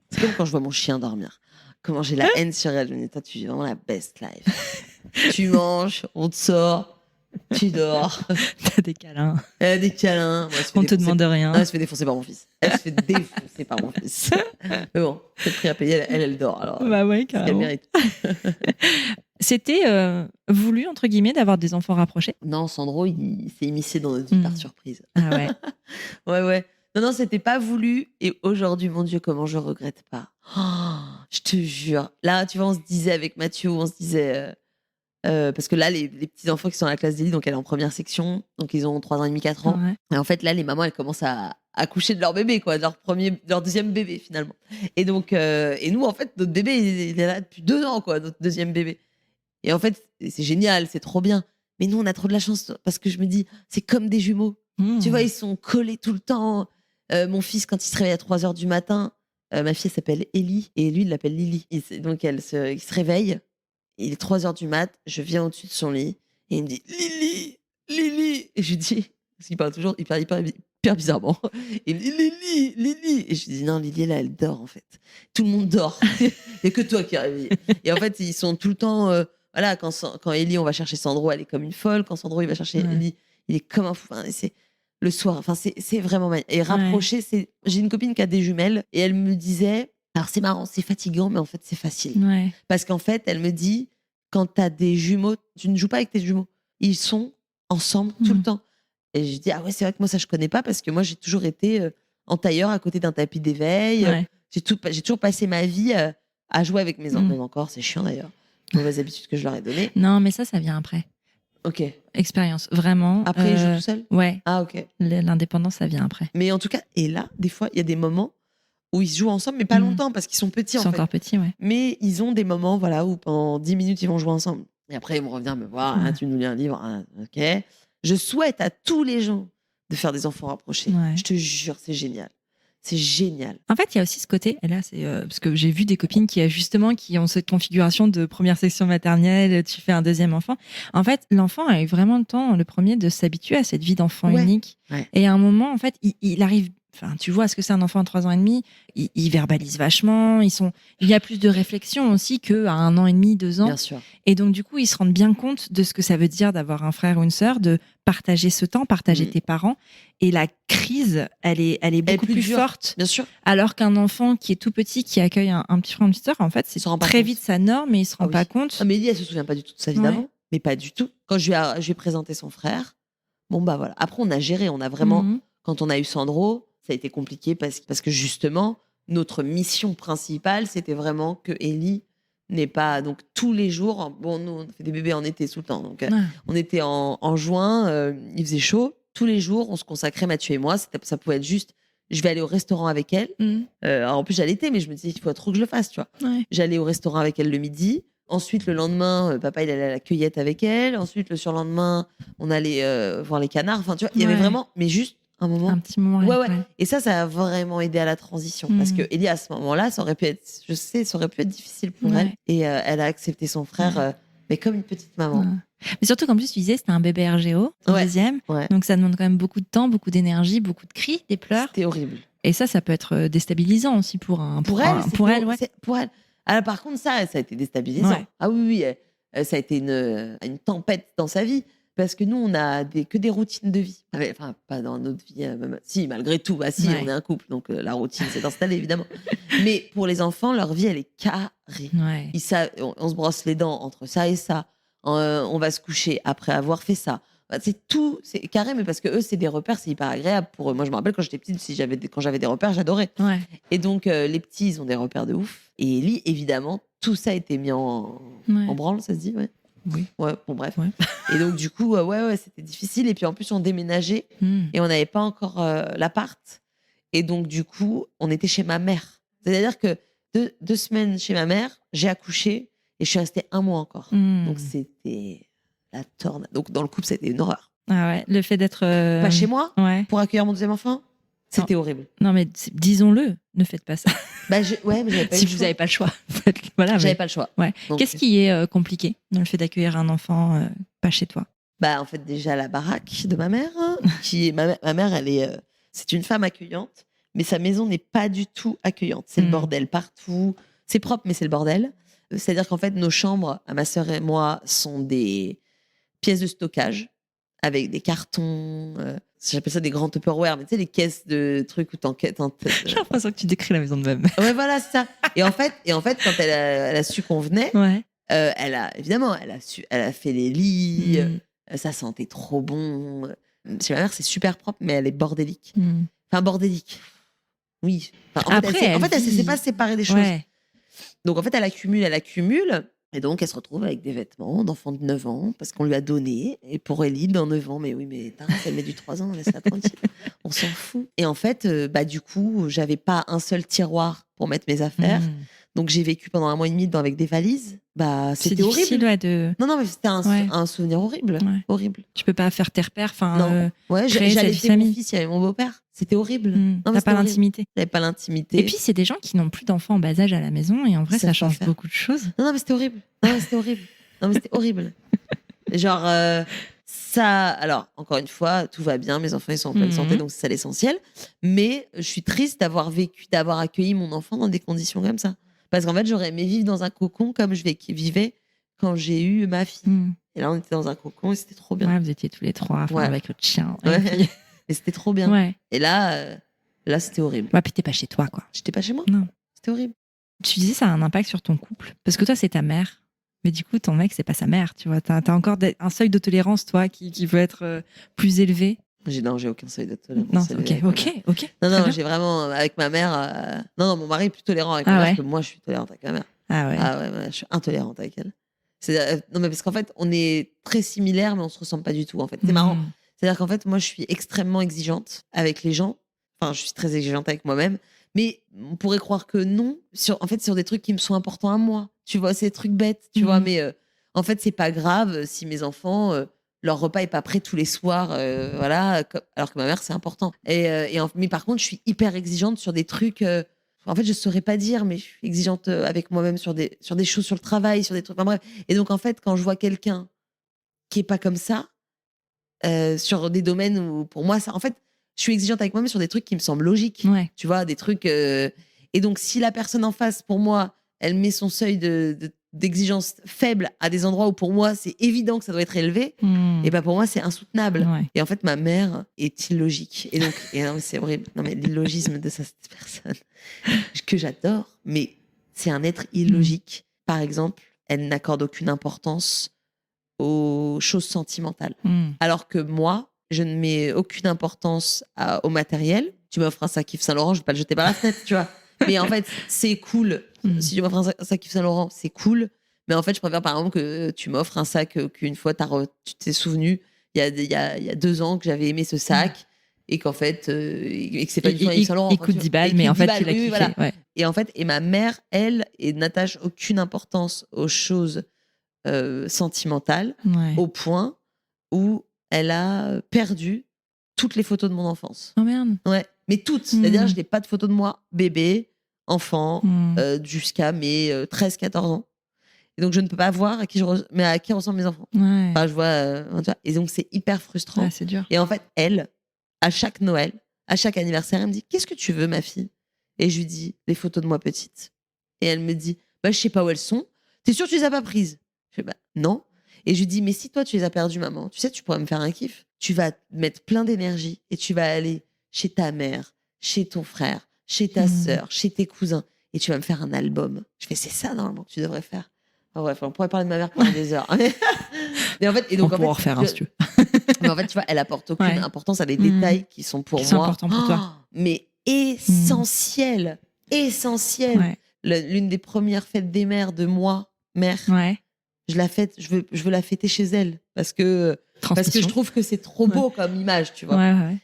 C'est comme quand je vois mon chien dormir. Comment j'ai la haine sur elle. Je me dis, toi, tu vis vraiment la best life. Tu manges, on te sort. Tu dors. T'as des câlins. Des câlins. On te demande rien. Non, elle se fait défoncer par mon fils. Elle se fait défoncer par mon fils. Mais bon, c'est le prix à payer. Elle dort. Alors, bah ouais, carrément. Elle mérite. C'était voulu, entre guillemets, d'avoir des enfants rapprochés? Non, Sandro, il s'est immiscé dans notre vie par surprise. Ah ouais. Ouais. Non, c'était pas voulu. Et aujourd'hui, mon Dieu, comment je regrette pas. Oh, je te jure. Là, tu vois, on se disait avec Mathieu, on se disait... parce que là, les petits enfants qui sont à la classe d'Élie, donc elle est en première section, donc ils ont 3 ans et demi, 4 ans. Ouais. Et en fait, là, les mamans, elles commencent à accoucher de leur bébé, quoi, de leur deuxième bébé, finalement. Et donc, et nous, en fait, notre bébé, il est là depuis 2 ans, quoi, notre deuxième bébé. Et en fait, c'est génial, c'est trop bien. Mais nous, on a trop de la chance parce que je me dis, c'est comme des jumeaux. Tu vois, ils sont collés tout le temps. Mon fils, quand il se réveille à 3 heures du matin, ma fille s'appelle Ellie et lui, il l'appelle Lily. Donc, il se réveille. Il est 3 heures du mat, je viens au-dessus de son lit et il me dit Lily. Et je lui dis, parce qu'il parle toujours, il parle hyper bizarrement. Et il me dit Lily. Et je dis non, Lily là, elle dort en fait. Tout le monde dort. Il n'y a que toi qui es réveillée. Et en fait, ils sont tout le temps. Voilà, quand Ellie, on va chercher Sandro, elle est comme une folle. Quand Sandro, il va chercher Ellie, il est comme un fou. Enfin, c'est le soir. Enfin, c'est vraiment magnifique. Et rapprocher, j'ai une copine qui a des jumelles et elle me disait, alors c'est marrant, c'est fatigant, mais en fait, c'est facile. Ouais. Parce qu'en fait, elle me dit, quand tu as des jumeaux, tu ne joues pas avec tes jumeaux. Ils sont ensemble tout le temps. Et je dis, ah ouais, c'est vrai que moi, ça, je connais pas parce que moi, j'ai toujours été en tailleur à côté d'un tapis d'éveil. Ouais. J'ai toujours passé ma vie à jouer avec mes enfants. Même encore, c'est chiant d'ailleurs. Mauvaise habitude que je leur ai donnée. Non, mais ça vient après. Ok. Expérience, vraiment. Après, ils jouent tout seuls. Ouais. Ah, ok. L'indépendance, ça vient après. Mais en tout cas, et là, des fois, il y a des moments où ils se jouent ensemble, mais pas longtemps parce qu'ils sont petits. Ils sont encore petits, ouais. Mais ils ont des moments, voilà, où pendant 10 minutes, ils vont jouer ensemble. Et après, ils vont revenir me voir. Ah, tu nous lis un livre. Ah, ok. Je souhaite à tous les gens de faire des enfants rapprochés. Ouais. Je te jure, c'est génial. C'est génial. En fait, il y a aussi ce côté, et là, c'est parce que j'ai vu des copines qui ont cette configuration de première section maternelle, tu fais un deuxième enfant. En fait, l'enfant a eu vraiment le temps, le premier, de s'habituer à cette vie d'enfant unique. Ouais. Et à un moment, en fait, il arrive. Enfin, tu vois, ce que c'est un enfant de 3 ans et demi, il verbalise vachement, il y a plus de réflexion aussi qu'à 1 an et demi, 2 ans. Bien sûr. Et donc, du coup, ils se rendent bien compte de ce que ça veut dire d'avoir un frère ou une sœur, de partager ce temps, partager tes parents. Et la crise, elle est beaucoup plus forte. Bien sûr. Alors qu'un enfant qui est tout petit, qui accueille un petit frère ou une petite sœur, en fait, c'est très vite sa norme et il se rend pas compte. Ah, mais Ellie, elle se souvient pas du tout de sa vie d'avant. Mais pas du tout. Quand je lui ai présenté son frère, bon, bah voilà. Après, on a géré, on a vraiment, quand on a eu Sandro, ça a été compliqué parce que justement, notre mission principale, c'était vraiment que Ellie n'ait pas. Donc, tous les jours, bon, nous, on fait des bébés en été tout le temps. Donc, on était en juin, il faisait chaud. Tous les jours, on se consacrait, Mathieu et moi. Ça pouvait être juste, je vais aller au restaurant avec elle. Alors, en plus, j'allaitais, mais je me disais, il faut trop que je le fasse, tu vois. Ouais. J'allais au restaurant avec elle le midi. Ensuite, le lendemain, papa, il allait à la cueillette avec elle. Ensuite, le surlendemain, on allait voir les canards. Enfin, tu vois, il y avait vraiment, mais juste un petit moment. Ouais. Et ça a vraiment aidé à la transition. Parce que Ellie, à ce moment-là, ça aurait pu être difficile pour elle. Et elle a accepté son frère, mais comme une petite maman. Ouais. Mais surtout qu'en plus, tu disais, c'était un bébé RGO, deuxième. Ouais. Donc, ça demande quand même beaucoup de temps, beaucoup d'énergie, beaucoup de cris, des pleurs. C'était horrible. Et ça peut être déstabilisant aussi pour elle. Alors, par contre, ça a été déstabilisant. Ouais. Ah oui, ça a été une tempête dans sa vie. Parce que nous, on a que des routines de vie. Enfin, pas dans notre vie. Si, malgré tout. Bah, si, on est un couple. Donc, la routine s'est installée, évidemment. Mais pour les enfants, leur vie, elle est carrée. Ouais. On se brosse les dents entre ça et ça. On va se coucher après avoir fait ça. C'est tout. C'est carré, mais parce que eux, c'est des repères. C'est hyper agréable pour eux. Moi, je me rappelle quand j'étais petite, quand j'avais des repères, j'adorais. Ouais. Et donc, les petits, ils ont des repères de ouf. Et Ellie, évidemment, tout ça a été mis en branle, ça se dit, ouais. Oui. Ouais, bon, bref. Ouais. Et donc, du coup, c'était difficile. Et puis, en plus, on déménageait et on n'avait pas encore l'appart. Et donc, du coup, on était chez ma mère. C'est-à-dire que 2 semaines chez ma mère, j'ai accouché et je suis restée 1 mois encore. Donc, c'était la tornade. Donc, dans le couple, c'était une horreur. Ah ouais, le fait d'être. Pas chez moi pour accueillir mon deuxième enfant, c'était horrible. Non, mais disons-le, ne faites pas ça. Mais j'avais pas si vous n'avez pas le choix. Voilà, j'avais pas le choix. Ouais. Donc, qu'est-ce qui est compliqué dans le fait d'accueillir un enfant pas chez toi? En fait, déjà la baraque de ma mère, ma mère, c'est une femme accueillante, mais sa maison n'est pas du tout accueillante. C'est le bordel partout. C'est propre, mais c'est le bordel. C'est-à-dire qu'en fait, nos chambres, à ma sœur et moi, sont des pièces de stockage avec des cartons. J'appelle ça des grands Tupperware, mais tu sais, les caisses de trucs où t'enquêtes. J'ai l'impression que tu décris la maison de même. Ouais, voilà, c'est ça. Et en fait, quand elle a su qu'on venait, elle a fait les lits, ça sentait trop bon. Chez ma mère, c'est super propre, mais elle est bordélique. Enfin, bordélique. Oui. Enfin, en fait, elle ne sait pas séparer des choses. Ouais. Donc, en fait, elle accumule. Et donc, elle se retrouve avec des vêtements d'enfant de 9 ans parce qu'on lui a donné. Et pour Ellie, dans 9 ans, mais oui, mais elle met du 3 ans, laisse-la tranquille. On s'en fout. Et en fait, du coup, j'avais pas un seul tiroir pour mettre mes affaires. Donc, j'ai vécu pendant 1 mois et demi dedans avec des valises. C'était horrible. Non, mais c'était un souvenir horrible. Ouais. Horrible. Tu peux pas faire tes repères. Non. J'allais chez mon fils, il y avait mon beau-père. C'était horrible. T'as pas l'intimité. J'avais pas l'intimité. Et puis, c'est des gens qui n'ont plus d'enfants en bas âge à la maison. Et en vrai, ça change beaucoup de choses. Non, mais c'était horrible. Non, mais c'était horrible. Genre, Ça, alors, encore une fois, tout va bien, mes enfants, ils sont en pleine santé, donc c'est ça l'essentiel. Mais je suis triste d'avoir accueilli mon enfant dans des conditions comme ça. Parce qu'en fait, j'aurais aimé vivre dans un cocon comme je vivais quand j'ai eu ma fille. Et là, on était dans un cocon et c'était trop bien. Ouais, vous étiez tous les trois, avec le chien. Ouais. Et c'était trop bien. Ouais. Et là, c'était horrible. Ouais, puis t'es pas chez toi, quoi. J'étais pas chez moi. Non. C'était horrible. Tu disais ça a un impact sur ton couple. Parce que toi, c'est ta mère. Mais du coup, ton mec, c'est pas sa mère, tu vois. T'as encore un seuil de tolérance, toi, qui veut être plus élevé. Non, j'ai aucun seuil de tolérance. Non, ok. Non, j'ai vraiment, avec ma mère... Non, mon mari est plus tolérant avec ma mère que moi, je suis tolérante avec ma mère. Ah ouais. Je suis intolérante avec elle. Non, mais parce qu'en fait, on est très similaires, mais on se ressemble pas du tout, en fait. C'est marrant. C'est-à-dire qu'en fait, moi, je suis extrêmement exigeante avec les gens. Enfin, je suis très exigeante avec moi-même. Mais on pourrait croire que non, sur des trucs qui me sont importants à moi. Tu vois, c'est des trucs bêtes, tu vois. Mais en fait, c'est pas grave si mes enfants, leur repas est pas prêt tous les soirs, voilà. Alors que ma mère, c'est important. Mais par contre, je suis hyper exigeante sur des trucs. En fait, je saurais pas dire, mais je suis exigeante avec moi-même sur des choses sur le travail, sur des trucs. Enfin, bref. Et donc, en fait, quand je vois quelqu'un qui est pas comme ça, sur des domaines où, pour moi, ça, en fait, je suis exigeante avec moi-même sur des trucs qui me semblent logiques. Ouais. Tu vois, des trucs. Et donc, si la personne en face, pour moi, elle met son seuil d'exigence faible à des endroits où, pour moi, c'est évident que ça doit être élevé, et ben pour moi, c'est insoutenable. Ouais. Et en fait, ma mère est illogique. Et donc, non, mais c'est horrible. Non, mais l'illogisme de cette personne, que j'adore, mais c'est un être illogique. Par exemple, elle n'accorde aucune importance aux choses sentimentales. Alors que moi, je ne mets aucune importance au matériel. Tu m'offres un sac Yves Saint Laurent, je ne vais pas le jeter par la fenêtre, tu vois. Mais en fait, c'est cool. Si tu m'offres un sac Yves Saint Laurent, c'est cool. Mais en fait, je préfère par exemple que tu m'offres un sac qu'une fois, tu t'es souvenu, il y a 2 ans que j'avais aimé ce sac et qu'en fait, et que c'est pas du tout un Yves Saint Laurent. Il coûte 10 balles, mais en fait, tu l'as kiffé. Voilà. Ouais. Et en fait, ma mère, elle, n'attache aucune importance aux choses sentimentale au point où elle a perdu toutes les photos de mon enfance. Oh merde. Ouais, mais toutes. C'est-à-dire, je n'ai pas de photos de moi, bébé, enfant, jusqu'à mes 13-14 ans. Et donc, je ne peux pas voir à qui ressemblent mes enfants. Ouais. Enfin, je vois. Et donc, c'est hyper frustrant. Ouais, c'est dur. Et en fait, elle, à chaque Noël, à chaque anniversaire, elle me dit: qu'est-ce que tu veux, ma fille? Et je lui dis: des photos de moi petite. Et elle me dit: je sais pas où elles sont. T'es sûre que tu les as pas prises? Je fais: non. Et je lui dis: mais si toi tu les as perdues, maman, tu sais, tu pourrais me faire un kiff. Tu vas mettre plein d'énergie et tu vas aller chez ta mère, chez ton frère, chez ta sœur, chez tes cousins, et tu vas me faire un album. Je fais: c'est ça normalement que tu devrais faire. Enfin, bref, on pourrait parler de ma mère pendant des heures. Mais en fait, et donc, on pourra en refaire un si tu veux. Mais en fait, tu vois, elle apporte aucune importance à des détails qui sont pour moi importants pour toi. Mais essentiels. Ouais. L'une des premières fêtes des mères de moi, mère. Ouais. Je veux la fêter chez elle parce que je trouve que c'est trop beau comme image, tu vois. Ouais.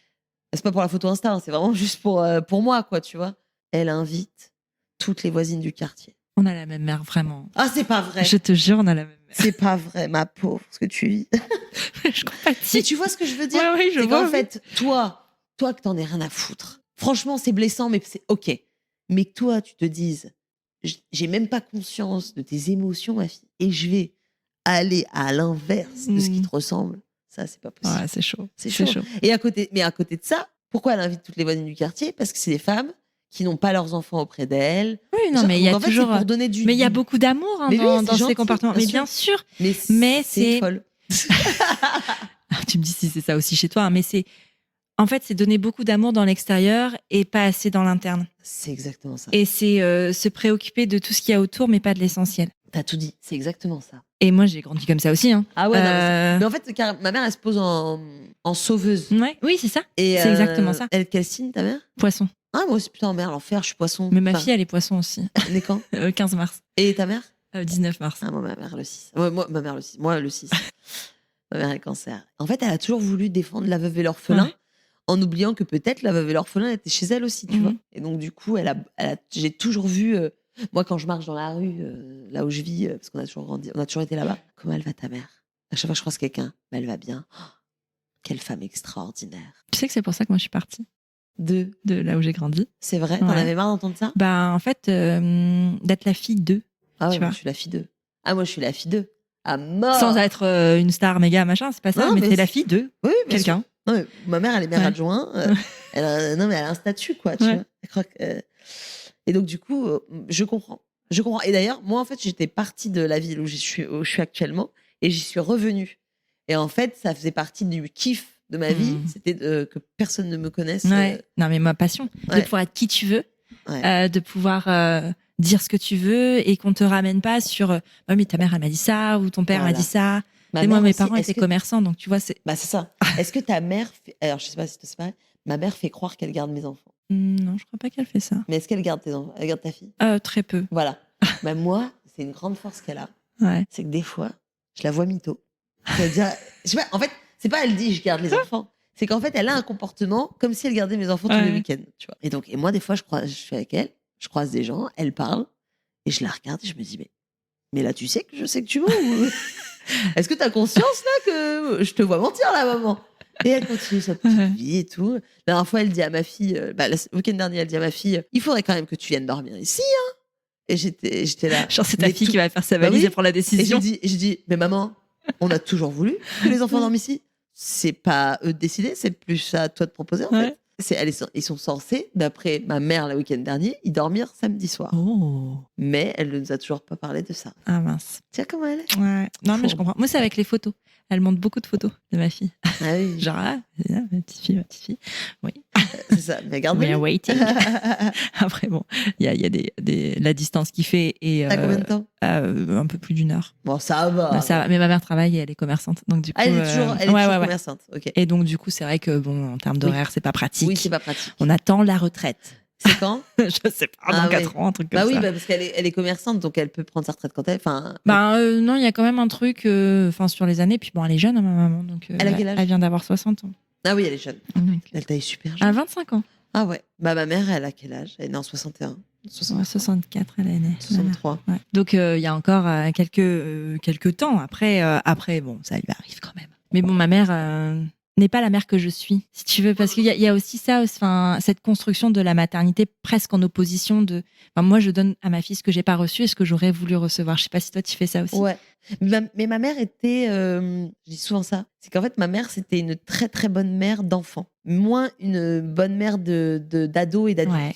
C'est pas pour la photo Insta, hein, c'est vraiment juste pour moi, quoi, tu vois. Elle invite toutes les voisines du quartier. On a la même mère, vraiment. Ah, c'est pas vrai. Je te jure, on a la même mère. C'est pas vrai, ma pauvre, ce que tu vis. Je compatis. Mais tu vois ce que je veux dire? Ouais, je vois. En fait, toi que t'en aies rien à foutre. Franchement, c'est blessant, mais c'est ok. Mais que toi, tu te dises: j'ai même pas conscience de tes émotions, ma fille, et je vais aller à l'inverse de ce qui te ressemble. Ça, c'est pas possible. Ouais, c'est chaud. C'est chaud. Et à côté de ça, pourquoi elle invite toutes les voisines du quartier? Parce que c'est des femmes qui n'ont pas leurs enfants auprès d'elles. Oui, non, mais il y a toujours. Pour donner mais il y a beaucoup d'amour dans ces comportements. Mais bien sûr. Mais c'est folle. Tu me dis si c'est ça aussi chez toi, hein, mais c'est. En fait, c'est donner beaucoup d'amour dans l'extérieur et pas assez dans l'interne. C'est exactement ça. Et c'est se préoccuper de tout ce qu'il y a autour, mais pas de l'essentiel. T'as tout dit, c'est exactement ça. Et moi, j'ai grandi comme ça aussi. Hein. Ah ouais, mais en fait, car ma mère, elle se pose en sauveuse. Ouais. Oui, c'est ça. Et c'est exactement ça. Elle, quelle signe, ta mère? Poisson. Ah, moi aussi, putain, merde, l'enfer, je suis poisson. Mais ma fille, elle est poisson aussi. Née quand? 15 mars. Et ta mère? 19 mars. Ah, moi, ma mère, le 6. Ma mère, le 6. Moi, le 6. Ma mère est cancer. En fait, elle a toujours voulu défendre la veuve et l'orphelin. Ouais. En oubliant que peut-être la veuve et l'orphelin étaient chez elle aussi, tu vois. Et donc, du coup, j'ai toujours vu, moi, quand je marche dans la rue, là où je vis, parce qu'on a toujours été là-bas, comment elle va ta mère? À chaque fois que je croise quelqu'un, elle va bien. Oh, quelle femme extraordinaire. Tu sais que c'est pour ça que moi, je suis partie de là où j'ai grandi. C'est vrai? T'en avais marre d'entendre ça? En fait, d'être la fille d'eux. Ah ouais, moi, je suis la fille d'eux. Ah, moi, je suis la fille d'eux. À mort. Sans être une star méga machin, c'est pas ça, Non, mais mais t'es la fille de Oui, bien sûr. quelqu'un. Non, mais ma mère, elle est mère Ouais. adjoint. Non, mais elle a un statut, quoi, tu Ouais. vois. Elle croit et donc, du coup, je comprends. Je comprends. Et d'ailleurs, moi, en fait, j'étais partie de la ville où je suis actuellement et j'y suis revenue. Et en fait, ça faisait partie du kiff de ma vie. C'était que personne ne me connaisse. Ouais. Non, mais ma passion, de Ouais. pouvoir être qui tu veux, Ouais. de pouvoir dire ce que tu veux et qu'on te ramène pas sur oh, mais ta mère elle m'a dit ça ou ton père m'a Voilà. dit ça. Ma Et moi mère mes aussi, parents est-ce étaient que- commerçants, donc tu vois c'est Bah, c'est ça. Est-ce que ta mère fait... Alors, je sais pas si c'est pareil. Ma mère fait croire qu'elle garde mes enfants. Non, je crois pas qu'elle fait ça. Mais est-ce qu'elle garde tes enfants? Elle garde ta fille? Très peu. Voilà. Bah, moi, c'est une grande force qu'elle a. Ouais. C'est que des fois, je la vois mytho. C'est-à-dire, je sais pas, en fait, c'est pas elle dit je garde les enfants. C'est qu'en fait, elle a un comportement comme si elle gardait mes enfants tous les Ouais. week-ends. Tu vois. Et moi, des fois, je suis avec elle, je croise des gens, elle parle, et je la regarde et je me dis, mais là, tu sais que je sais que tu mens ou... Est-ce que tu as conscience là que je te vois mentir là, maman? Et elle continue sa petite vie et tout. La dernière fois, elle dit à ma fille, le week-end dernier, elle dit à ma fille, il faudrait quand même que tu viennes dormir ici. Hein. Et j'étais là. Genre c'est ta mais fille tout- qui va faire sa Bah valise oui. et prendre la Et décision. je dis, mais maman, on a toujours voulu que les enfants dorment ici. C'est pas eux de décider, c'est plus à toi de proposer en Ouais. fait. Ils sont censés, d'après ma mère le week-end dernier, y dormir samedi soir. Oh. Mais elle ne nous a toujours pas parlé de ça. Ah mince. Tiens, comment elle est? Ouais. Non mais je Fourbe. comprends. Moi c'est avec les photos. Elle montre beaucoup de photos de ma fille. Ah oui, Genre ma petite fille, ma petite fille. Oui. c'est ça. Mais regarde. We are waiting. Après bon, il y a la distance qu'il fait et T'as combien de temps? un peu plus d'1 heure. Bon, ça va. Bah, ça va. Mais ma mère travaille et elle est commerçante, donc du coup. Ah, elle est toujours, ouais. commerçante. Ok. Et donc du coup, c'est vrai que bon, en termes d'horaire, c'est pas pratique. Oui, c'est pas pratique. On attend la retraite. C'est quand? Je sais pas, dans 4 ans, un truc comme Bah oui, ça. parce elle est commerçante, donc elle peut prendre sa retraite quand elle. Enfin. Non, il y a quand même un truc, sur les années. Puis bon, elle est jeune, hein, ma maman, donc Elle a quel âge? elle vient d'avoir 60 ans. Ah oui, elle est jeune. Donc, Elle taille super à jeune. 25 ans. Ah ouais. Bah ma mère, elle a quel âge? Elle est née en 61. 64, elle est née. 63. Ouais. Donc il y a encore quelques temps. Après, bon, ça lui arrive quand même. Mais bon, ma mère n'est pas la mère que je suis, si tu veux, parce qu'il y a aussi ça, cette construction de la maternité presque en opposition de. Moi, je donne à ma fille ce que j'ai pas reçu et ce que j'aurais voulu recevoir. Je sais pas si toi tu fais ça aussi. Ouais. Mais ma mère était, je dis souvent ça, c'est qu'en fait ma mère c'était une très très bonne mère d'enfant, moins une bonne mère d'ado et d'adulte. Ouais.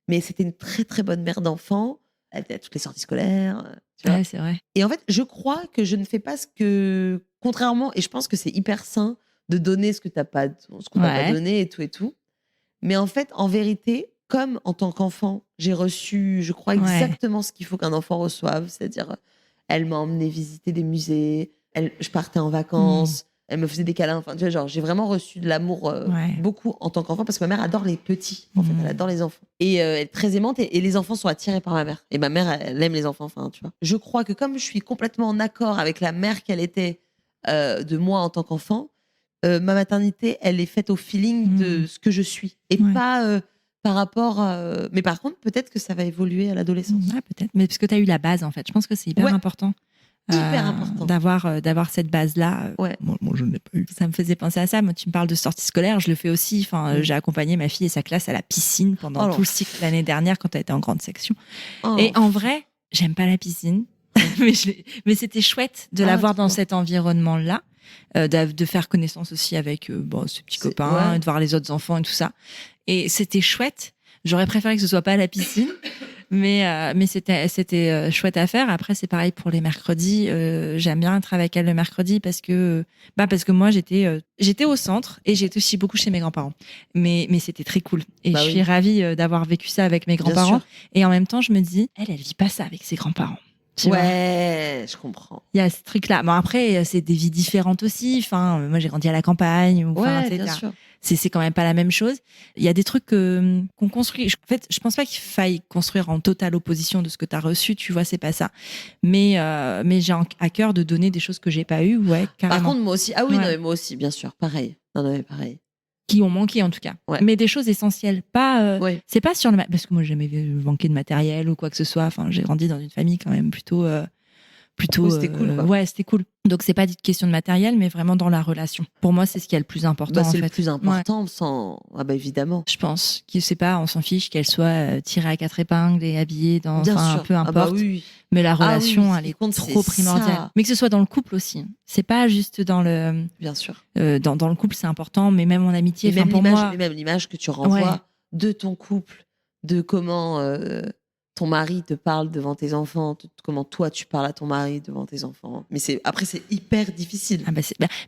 Mais c'était une très très bonne mère d'enfant. Elle était à toutes les sorties scolaires. Tu vois. Ouais, c'est vrai. Et en fait, je crois que je ne fais pas ce que, contrairement, et je pense que c'est hyper sain de donner ce qu'on t'a pas donné et tout. Mais en fait, en vérité, comme en tant qu'enfant, j'ai reçu, je crois, exactement ce qu'il faut qu'un enfant reçoive. C'est-à-dire, elle m'a emmené visiter des musées, je partais en vacances, elle me faisait des câlins. Enfin, tu vois, genre, j'ai vraiment reçu de l'amour beaucoup en tant qu'enfant parce que ma mère adore les petits. En fait, elle adore les enfants. Et elle est très aimante et les enfants sont attirés par ma mère. Et ma mère, elle aime les enfants. Enfin, tu vois. Je crois que comme je suis complètement en accord avec la mère qu'elle était de moi en tant qu'enfant, ma maternité, elle est faite au feeling de ce que je suis et pas par rapport. Mais par contre, peut-être que ça va évoluer à l'adolescence. Ouais, peut-être. Mais parce que tu as eu la base, en fait. Je pense que c'est hyper important. Hyper important. D'avoir cette base-là. Ouais. Moi, je ne l'ai pas eu. Ça me faisait penser à ça. Moi, tu me parles de sortie scolaire, je le fais aussi. Enfin, j'ai accompagné ma fille et sa classe à la piscine pendant tout le cycle l'année dernière quand elle était en grande section. Et en vrai, j'aime pas la piscine. mais c'était chouette de la voir dans cet environnement-là. De faire connaissance aussi avec ses petits copains, de voir les autres enfants et tout ça. Et c'était chouette. J'aurais préféré que ce soit pas à la piscine, mais c'était chouette à faire. Après, c'est pareil pour les mercredis. J'aime bien être avec elle le mercredi parce que moi j'étais au centre et j'étais aussi beaucoup chez mes grands-parents. Mais c'était très cool. Et je suis ravie d'avoir vécu ça avec mes grands-parents. Et en même temps, je me dis, elle vit pas ça avec ses grands-parents. Je comprends. Il y a ce truc-là. Bon, après, c'est des vies différentes aussi. Enfin, moi, j'ai grandi à la campagne. Bien sûr. C'est quand même pas la même chose. Il y a des trucs qu'on construit. En fait, je pense pas qu'il faille construire en totale opposition de ce que tu as reçu. Tu vois, c'est pas ça. Mais j'ai à cœur de donner des choses que j'ai pas eues. Ouais, carrément. Par contre, moi aussi. Ah oui, non, mais moi aussi, bien sûr. Pareil. Non, mais pareil. Qui ont manqué en tout cas, mais des choses essentielles, pas c'est pas sur le parce que moi j'ai jamais manqué de matériel ou quoi que ce soit. Enfin, j'ai grandi dans une famille quand même plutôt plutôt. C'était cool, quoi. Ouais, c'était cool. Donc, c'est pas une question de matériel, mais vraiment dans la relation. Pour moi, c'est ce qui est le plus important. C'est en le fait. plus important, sans. Ah, évidemment. Je pense que c'est pas, on s'en fiche qu'elle soit tirée à 4 épingles et habillée dans. Bien Enfin, sûr. peu importe. Oui. Mais la relation, oui, elle est compte, trop c'est primordiale. ça. Mais que ce soit dans le couple aussi. C'est pas juste dans le. Bien sûr. Dans le couple, c'est important, mais même en amitié. Et Pour moi. même l'image que tu renvoies de ton couple, de comment ton mari te parle devant tes enfants, comment toi tu parles à ton mari devant tes enfants. Mais après, c'est hyper difficile.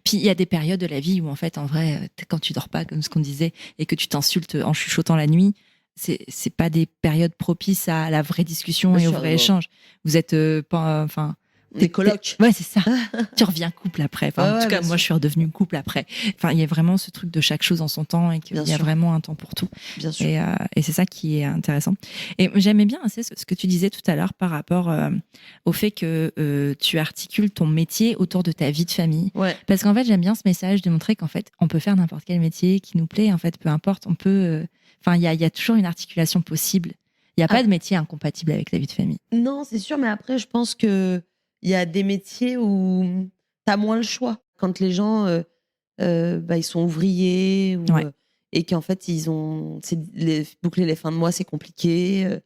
Puis il y a des périodes de la vie où, en fait, en vrai, quand tu dors pas, comme ce qu'on disait, et que tu t'insultes en chuchotant la nuit, c'est pas des périodes propices à la vraie discussion et au vrai échange. Vous êtes pas. Des colocs. Ouais, c'est ça. Tu reviens couple après. En tout cas, moi, je suis redevenue couple après. Il y a vraiment ce truc de chaque chose en son temps et qu'il y a vraiment un temps pour tout. Bien sûr. Et c'est ça qui est intéressant. Et j'aimais bien assez ce que tu disais tout à l'heure par rapport au fait que tu articules ton métier autour de ta vie de famille. Ouais. Parce qu'en fait, j'aime bien ce message de montrer qu'en fait, on peut faire n'importe quel métier qui nous plaît. En fait, peu importe, on peut. Il y a toujours une articulation possible. Il n'y a pas de métier incompatible avec la vie de famille. Non, c'est sûr, mais après, je pense que il y a des métiers où tu as moins le choix. Quand les gens, ils sont ouvriers et qu'en fait, boucler les fins de mois, c'est compliqué,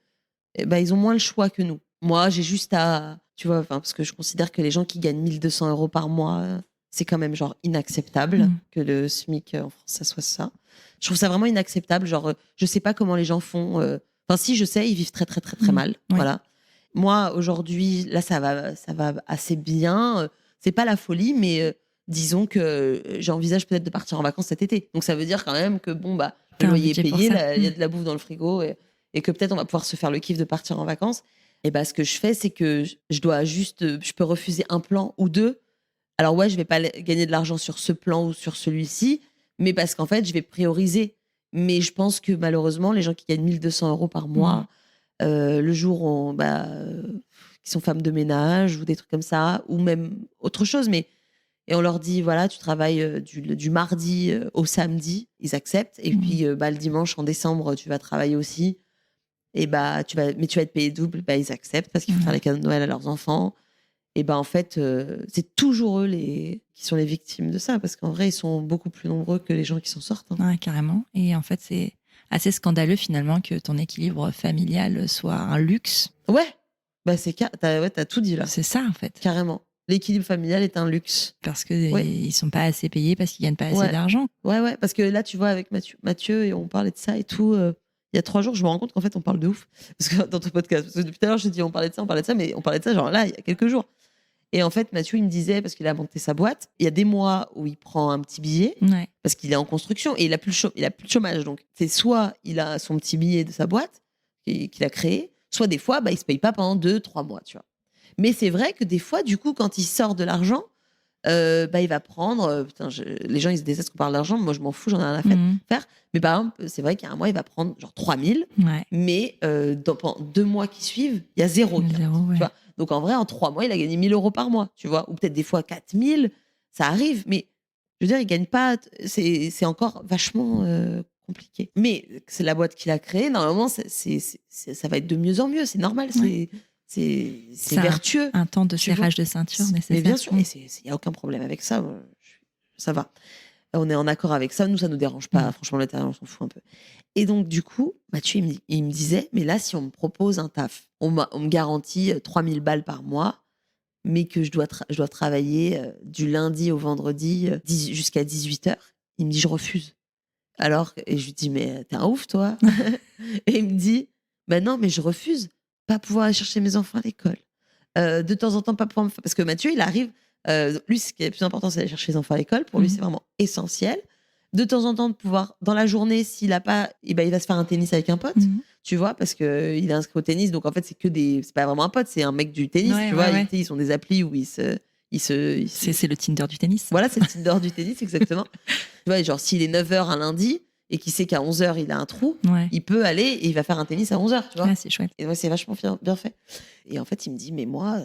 ils ont moins le choix que nous. Moi, j'ai juste à... Tu vois, parce que je considère que les gens qui gagnent 1 200 € par mois, c'est quand même genre inacceptable que le SMIC en France, ça soit ça. Je trouve ça vraiment inacceptable. Genre, je sais pas comment les gens font. Si, je sais, ils vivent très, très, très, très mal. Oui. Voilà. Moi, aujourd'hui, là, ça va assez bien. C'est pas la folie, mais disons que j'envisage peut-être de partir en vacances cet été. Donc, ça veut dire quand même que, le loyer est payé, il y a de la bouffe dans le frigo et que peut-être on va pouvoir se faire le kiff de partir en vacances. Et ce que je fais, c'est que je peux refuser un plan ou deux. Alors, ouais, je vais pas gagner de l'argent sur ce plan ou sur celui-ci, mais parce qu'en fait, je vais prioriser. Mais je pense que malheureusement, les gens qui gagnent 1 200 € par mois, le jour où qui sont femmes de ménage ou des trucs comme ça, ou même autre chose, et on leur dit, voilà, tu travailles du mardi au samedi, ils acceptent, et puis le dimanche en décembre, tu vas travailler aussi, et tu vas être payé double, ils acceptent parce qu'il faut faire les cadeaux de Noël à leurs enfants. Et en fait, c'est toujours eux qui sont les victimes de ça, parce qu'en vrai, ils sont beaucoup plus nombreux que les gens qui s'en sortent. Ouais, carrément. Et en fait, c'est assez scandaleux finalement que ton équilibre familial soit un luxe. Ouais, t'as tout dit là. C'est ça en fait. Carrément. L'équilibre familial est un luxe. Parce qu'ils sont pas assez payés, parce qu'ils gagnent pas assez d'argent. Ouais, parce que là, tu vois, avec Mathieu, et on parlait de ça et tout. Il y a 3 jours, je me rends compte qu'en fait, on parle de ouf. Parce que dans ton podcast, parce que depuis tout à l'heure, je te dis, on parlait de ça, mais on parlait de ça, genre là, il y a quelques jours. Et en fait, Mathieu, il me disait, parce qu'il a monté sa boîte, il y a des mois où il prend un petit billet, parce qu'il est en construction et il a plus de chômage. Donc, c'est soit il a son petit billet de sa boîte qu'il a créé, soit des fois, il se paye pas pendant 2-3 mois, tu vois. Mais c'est vrai que des fois, du coup, quand il sort de l'argent, il va prendre. Les gens, ils se détestent qu'on parle d'argent. Moi, je m'en fous, j'en ai rien à faire. Mais par exemple, c'est vrai qu'il y a un mois, il va prendre genre 3 000. Mais pendant 2 mois qui suivent, il y a zéro. Tu vois. Donc, en vrai, en 3 mois, il a gagné 1 000 € par mois. Tu vois. Ou peut-être des fois 4 000. Ça arrive. Mais je veux dire, il gagne pas. C'est encore vachement compliqué. Mais c'est la boîte qu'il a créée. Normalement, ça va être de mieux en mieux. C'est normal. C'est vertueux. Un temps de serrage de ceinture nécessaire. Mais bien sûr, il n'y a aucun problème avec ça. Ça va. On est en accord avec ça. Nous, ça ne nous dérange pas. Franchement, l'intérieur, on s'en fout un peu. Et donc, du coup, Mathieu, il me disait, mais là, si on me propose un taf, on me garantit 3 000 balles par mois, mais que je dois travailler du lundi au vendredi jusqu'à 18h, il me dit, je refuse. Et je lui dis, mais t'es un ouf, toi. Et il me dit, non, mais je refuse. Pas pouvoir aller chercher mes enfants à l'école. De temps en temps, pas pouvoir me faire... Parce que Mathieu, il arrive... lui, ce qui est le plus important, c'est d'aller chercher les enfants à l'école. Pour lui, c'est vraiment essentiel. De temps en temps, de pouvoir... Dans la journée, s'il a pas... il va se faire un tennis avec un pote, tu vois, parce qu'il est inscrit au tennis. Donc, en fait, c'est que des... C'est pas vraiment un pote, c'est un mec du tennis, tu vois. Ils sont des applis où c'est le Tinder du tennis. Voilà, c'est le Tinder du tennis, exactement. Tu vois, genre, s'il est 9h un lundi... et qui sait qu'à 11h, il a un trou, il peut aller et il va faire un tennis à 11h, tu vois. Ouais, c'est chouette. Et moi, c'est vachement bien fait. Et en fait, il me dit, mais moi,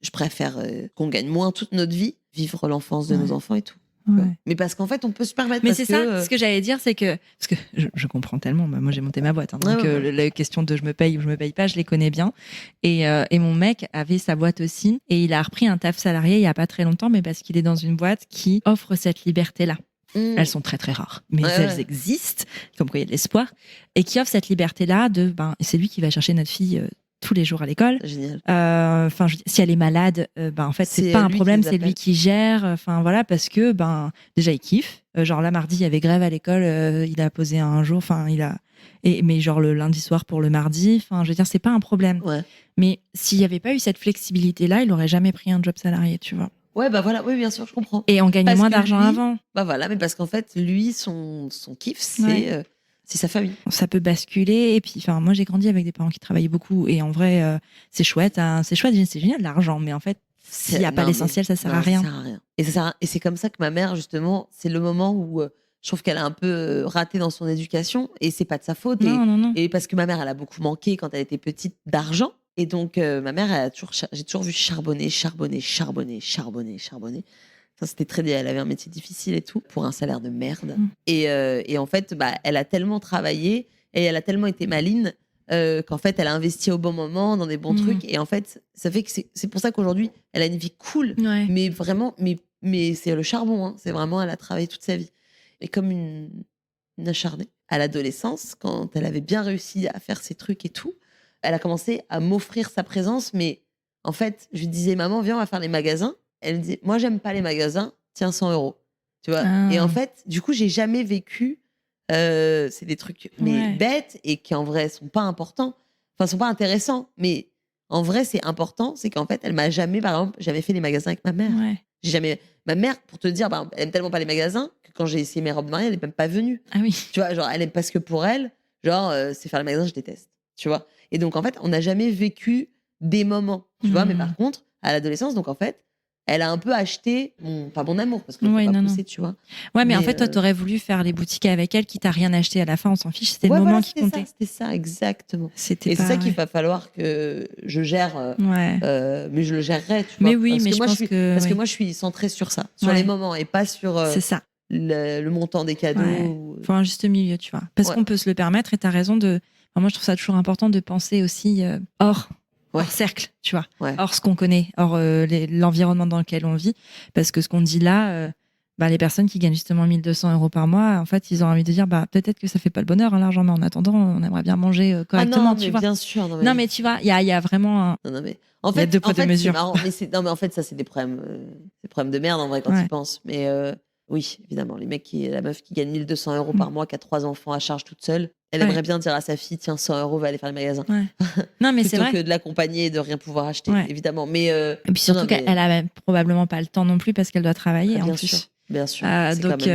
je préfère qu'on gagne moins toute notre vie, vivre l'enfance de nos enfants et tout. Ouais. Mais parce qu'en fait, on peut se permettre. Mais parce c'est que, ça, ce que j'allais dire, c'est que. Parce que je comprends tellement. Moi, j'ai monté ma boîte. Hein, donc, la question de je me paye ou je me paye pas, je les connais bien. Et mon mec avait sa boîte aussi. Et il a repris un taf salarié il y a pas très longtemps, mais parce qu'il est dans une boîte qui offre cette liberté-là. Elles sont très, très rares. Mais elles existent, comme quoi il y a de l'espoir. Et qui offre cette liberté-là de. C'est lui qui va chercher notre fille. Tous les jours à l'école. Génial. Enfin, si elle est malade, en fait, c'est pas un problème, c'est lui qui gère. Enfin, voilà, parce que, déjà, il kiffe. Genre, là, mardi, il y avait grève à l'école, il a posé un jour, enfin, mais genre, le lundi soir pour le mardi, enfin, je veux dire, c'est pas un problème. Ouais. Mais s'il y avait pas eu cette flexibilité-là, il aurait jamais pris un job salarié, tu vois. Ouais, voilà, oui, bien sûr, je comprends. Et on gagnait moins d'argent avant. Voilà, mais parce qu'en fait, lui, son kiff, c'est sa famille. Ça peut basculer. Et puis, enfin, moi, j'ai grandi avec des parents qui travaillaient beaucoup. Et en vrai, c'est chouette. Hein, c'est chouette, c'est génial l'argent. Mais en fait, s'il n'y a pas l'essentiel, ça sert à rien. Ça sert à rien. Et c'est comme ça que ma mère, justement, c'est le moment où je trouve qu'elle a un peu raté dans son éducation. Et c'est pas de sa faute. Non. Et parce que ma mère, elle a beaucoup manqué quand elle était petite d'argent. Et donc, ma mère, j'ai toujours vu charbonner. Ça, c'était très bien. Elle avait un métier difficile et tout, pour un salaire de merde. Et en fait, elle a tellement travaillé et elle a tellement été maline qu'en fait, elle a investi au bon moment dans des bons trucs. Et en fait, ça fait que c'est pour ça qu'aujourd'hui, elle a une vie cool. Ouais. Mais vraiment, mais c'est le charbon. Hein. C'est vraiment, elle a travaillé toute sa vie. Et comme une acharnée. À l'adolescence, quand elle avait bien réussi à faire ses trucs et tout, elle a commencé à m'offrir sa présence. Mais en fait, je lui disais, maman, viens, on va faire les magasins. Elle me dit, moi, j'aime pas les magasins, tiens, 100 €. Tu vois. Et en fait, du coup, j'ai jamais vécu. C'est des trucs bêtes et qui, en vrai, sont pas importants. Enfin, sont pas intéressants. Mais en vrai, c'est important. C'est qu'en fait, elle m'a jamais, par exemple, jamais fait les magasins avec ma mère. Ouais. J'ai jamais. Ma mère, pour te dire, elle aime tellement pas les magasins que quand j'ai essayé mes robes de mariée, elle est même pas venue. Ah oui. Tu vois, genre, elle aime parce que pour elle, genre, c'est faire les magasins, je déteste. Tu vois. Et donc, en fait, on n'a jamais vécu des moments. Tu vois. Mais par contre, à l'adolescence, donc en fait, elle a un peu acheté mon amour parce que je ne pas pousser, tu vois. Ouais, mais en fait, toi, t'aurais voulu faire les boutiques avec elle, qui t'a rien acheté à la fin, on s'en fiche, c'était le moment qui comptait. C'était ça, exactement. Et c'est ça qu'il va falloir que je gère, mais je le gérerai, tu vois. Mais oui, mais je pense que... Parce que moi, je suis centrée sur ça, sur les moments et pas sur c'est ça. Le montant des cadeaux. Il faut un juste milieu, tu vois. Parce qu'on peut se le permettre et t'as raison de... Enfin, moi, je trouve ça toujours important de penser aussi hors cercle, tu vois, hors ce qu'on connaît, hors l'environnement dans lequel on vit, parce que ce qu'on dit là, les personnes qui gagnent justement 1 200 € par mois, en fait, ils ont envie de dire, peut-être que ça fait pas le bonheur, hein, l'argent, mais en attendant, on aimerait bien manger correctement, non, mais tu vois. Bien sûr. Non, mais tu vois, il y a vraiment un... Non, mais en fait, il y a deux poids, deux mesures. Marrant, mais en fait, ça, c'est des problèmes de merde, en vrai, quand tu penses. Mais oui, évidemment, la meuf qui gagne 1 200 € par mois, qui a 3 enfants à charge toute seule, elle aimerait bien dire à sa fille, tiens, 100 € va aller faire les magasins. Non, mais c'est vrai. Plutôt que de l'accompagner et de rien pouvoir acheter, évidemment. Mais, et puis surtout qu'elle a probablement pas le temps non plus parce qu'elle doit travailler en plus. Bien sûr. Donc,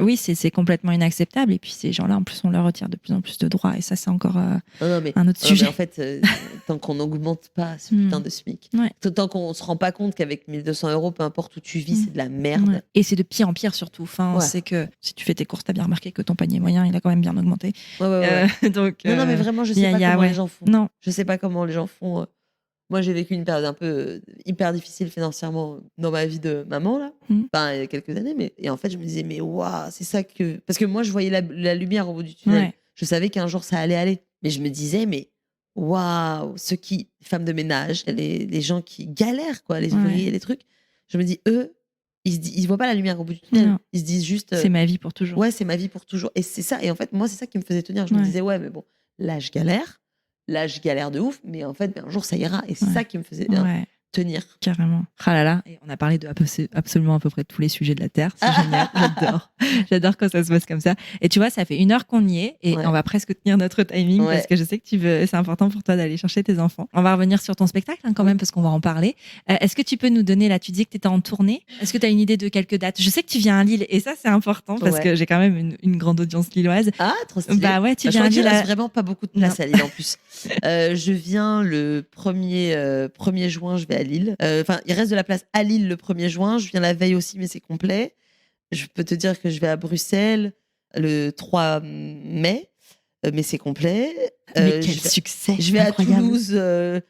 oui, c'est complètement inacceptable. Et puis ces gens-là, en plus, on leur retire de plus en plus de droits. Et ça, c'est encore un autre sujet. Mais en fait, tant qu'on n'augmente pas ce putain de SMIC, tant qu'on ne se rend pas compte qu'avec 1 200 €, peu importe où tu vis, c'est de la merde. Et c'est de pire en pire surtout. Enfin, c'est que si tu fais tes courses, tu as bien remarqué que ton panier moyen, il a quand même bien augmenté. Donc, non, mais vraiment, je sais pas comment les gens font. Non. Je sais pas comment les gens font. Moi, j'ai vécu une période un peu hyper difficile financièrement dans ma vie de maman, là. Enfin, il y a quelques années. Et en fait, je me disais, mais waouh, c'est ça que... Parce que moi, je voyais la lumière au bout du tunnel. Je savais qu'un jour, ça allait aller. Mais je me disais, mais waouh, les femmes de ménage, les gens qui galèrent, quoi, les ouvriers, les trucs. Je me dis, eux, ils voient pas la lumière au bout du tunnel. Non. Ils se disent juste... c'est ma vie pour toujours. Ouais, c'est ma vie pour toujours. Et c'est ça. Et en fait, moi, c'est ça qui me faisait tenir. Je me disais, ouais, mais bon, là, je galère. Là, je galère de ouf, mais en fait, un jour, ça ira. Et c'est ça qui me faisait tenir. Carrément. Ah là là, et on a parlé de absolument à peu près tous les sujets de la Terre. C'est génial, j'adore. J'adore quand ça se passe comme ça. Et tu vois, ça fait 1 heure qu'on y est et on va presque tenir notre timing parce que je sais que c'est important pour toi d'aller chercher tes enfants. On va revenir sur ton spectacle quand même parce qu'on va en parler. Est-ce que tu peux nous donner, là, tu disais que tu étais en tournée. Est-ce que tu as une idée de quelques dates? Je sais que tu viens à Lille et ça, c'est important parce que j'ai quand même une grande audience lilloise. Ah, trop stylé. Bah ouais, tu viens à Lille. Il reste vraiment pas beaucoup de place à Lille en plus. Je viens le 1er juin, je vais à Lille. Enfin, il reste de la place à Lille le 1er juin. Je viens la veille aussi, mais c'est complet. Je peux te dire que je vais à Bruxelles le 3 mai, mais c'est complet. Mais quel succès! Je vais à Toulouse le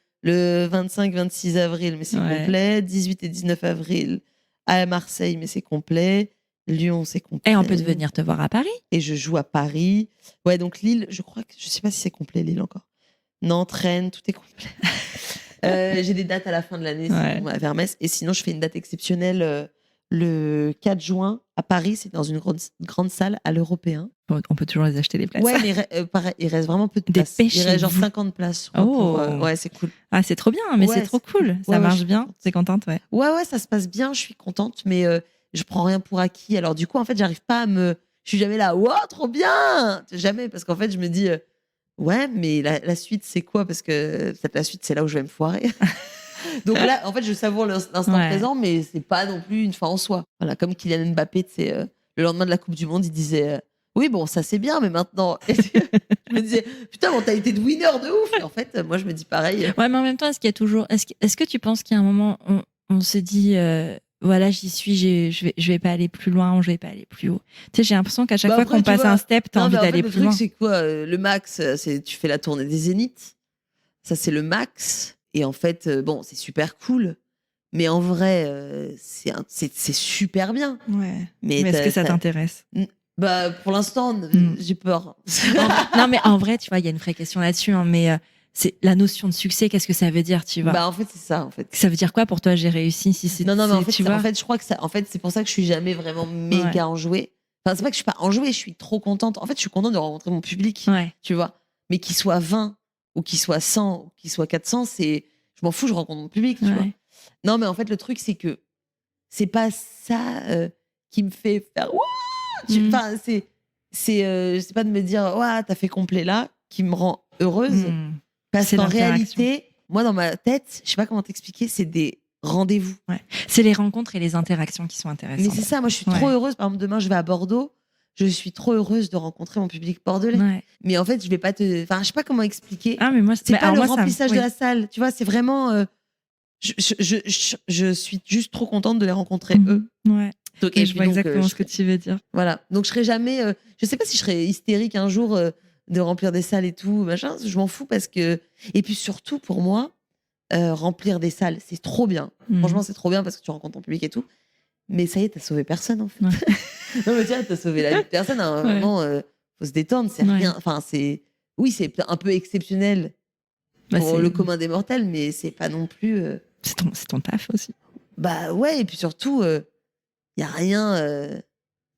25-26 avril, mais c'est complet. 18 et 19 avril à Marseille, mais c'est complet. Lyon, c'est complet. Et on peut venir te voir à Paris. Et je joue à Paris. Ouais, donc Lille, je crois que je sais pas si c'est complet Lille encore. Nantes, Rennes, tout est complet. J'ai des dates à la fin de l'année sinon, à Vermès. Et sinon, je fais une date exceptionnelle le 4 juin à Paris. C'est dans une grande salle à l'Européen. On peut toujours les acheter des places. Ouais, mais pareil, il reste vraiment peu de places. Il reste genre 50 places. Ouais, c'est cool. Ah, c'est trop bien, mais c'est trop cool. Ça marche bien. T'es contente, ouais. Ouais, ça se passe bien. Je suis contente, mais je prends rien pour acquis. Alors du coup, en fait, j'arrive pas à me. Je suis jamais là. Wow, trop bien. Jamais, parce qu'en fait, je me dis. Ouais, mais la suite, c'est quoi? Parce que peut-être la suite, c'est là où je vais me foirer. Donc là, en fait, je savoure l'instant présent, mais c'est pas non plus une fin en soi. Voilà, comme Kylian Mbappé, le lendemain de la Coupe du Monde, il disait oui, bon, ça c'est bien, mais maintenant. Et je me disais putain, mentalité de winner de ouf. Et en fait, moi, je me dis pareil. Ouais, mais en même temps, est-ce qu'il y a toujours. Est-ce que tu penses qu'il y a un moment où on se dit voilà, j'y suis, je vais pas aller plus loin ou je vais pas aller plus haut. Tu sais, j'ai l'impression qu'à chaque fois qu'on passe un step, t'as envie d'aller plus loin. Le truc, c'est quoi le max, c'est tu fais la tournée des Zéniths. Ça, c'est le max. Et en fait, bon, c'est super cool. Mais en vrai, c'est super bien. Ouais. Mais est-ce que ça t'intéresse? Bah, pour l'instant, j'ai peur. Non, mais en vrai, tu vois, il y a une vraie question là-dessus. Hein, mais c'est la notion de succès, qu'est-ce que ça veut dire, tu vois? Bah, en fait, c'est ça, en fait. Ça veut dire quoi pour toi, j'ai réussi si c'est. Non, mais en fait, je crois que ça. En fait, c'est pour ça que je suis jamais vraiment méga enjouée. Enfin, c'est pas que je suis pas enjouée, je suis trop contente. En fait, je suis contente de rencontrer mon public, tu vois. Mais qu'il soit 20 ou qu'il soit 100 ou qu'il soit 400, je m'en fous, je rencontre mon public, tu vois. Non, mais en fait, le truc, c'est que c'est pas ça qui me fait faire. Enfin, c'est pas de me dire t'as fait complet là qui me rend heureuse. Parce qu'en réalité, moi, dans ma tête, je sais pas comment t'expliquer, c'est des rendez-vous. Ouais. C'est les rencontres et les interactions qui sont intéressantes. Mais c'est ça, moi, je suis trop heureuse. Par exemple, demain, je vais à Bordeaux. Je suis trop heureuse de rencontrer mon public bordelais. Ouais. Mais en fait, je vais pas Enfin, je sais pas comment expliquer. Ah, mais moi, c'est pas le remplissage de la salle. Tu vois, c'est vraiment. Je suis juste trop contente de les rencontrer, eux. Ouais. Donc, et je vois exactement ce que tu veux dire. Voilà. Donc, je serai jamais. Je sais pas si je serai hystérique un jour de remplir des salles et tout, machin. Je m'en fous parce que. Et puis surtout, pour moi, remplir des salles, c'est trop bien. Franchement, c'est trop bien parce que tu rencontres ton public et tout. Mais ça y est, t'as sauvé personne, en fait. Ouais. Non, mais tiens, t'as sauvé la vie de personne. Hein. Vraiment, faut se détendre. C'est rien. Enfin, oui, c'est un peu exceptionnel pour le commun des mortels, mais c'est pas non plus. C'est ton taf aussi. Bah ouais, et puis surtout, y a rien.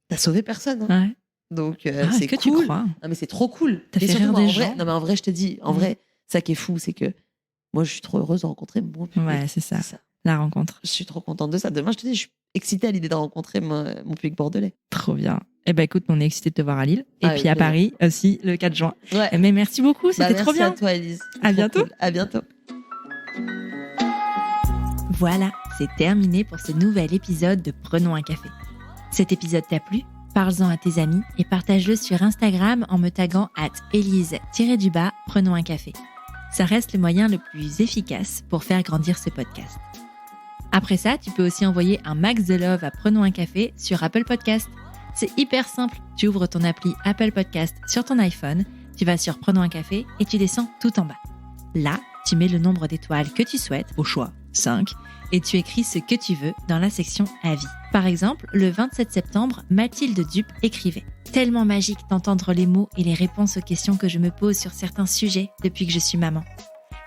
T'as sauvé personne. Hein. Ouais. Donc, c'est que cool. Tu crois. Non, mais c'est trop cool. T'as fait rire des gens. Non, mais en vrai, je te dis, vrai, ça qui est fou, c'est que moi, je suis trop heureuse de rencontrer mon public. Ouais, c'est ça. La rencontre. Je suis trop contente de ça. Demain, je te dis, je suis excitée à l'idée de rencontrer mon public bordelais. Trop bien. Eh ben écoute, on est excités de te voir à Lille. Et puis à Paris aussi, le 4 juin. Ouais. Mais merci beaucoup, c'était trop bien. Merci à toi, Elise. À bientôt. Cool. À bientôt. Voilà, c'est terminé pour ce nouvel épisode de Prenons un café. Cet épisode t'a plu? Parle-en à tes amis et partage-le sur Instagram en me taguant @Elise_Prenons un café. Ça reste le moyen le plus efficace pour faire grandir ce podcast. Après ça, tu peux aussi envoyer un max de love à Prenons un café sur Apple Podcast. C'est hyper simple, tu ouvres ton appli Apple Podcast sur ton iPhone, tu vas sur Prenons un café et tu descends tout en bas. Là, tu mets le nombre d'étoiles que tu souhaites, au choix 5, et tu écris ce que tu veux dans la section Avis. Par exemple, le 27 septembre, Mathilde Dupe écrivait « Tellement magique d'entendre les mots et les réponses aux questions que je me pose sur certains sujets depuis que je suis maman.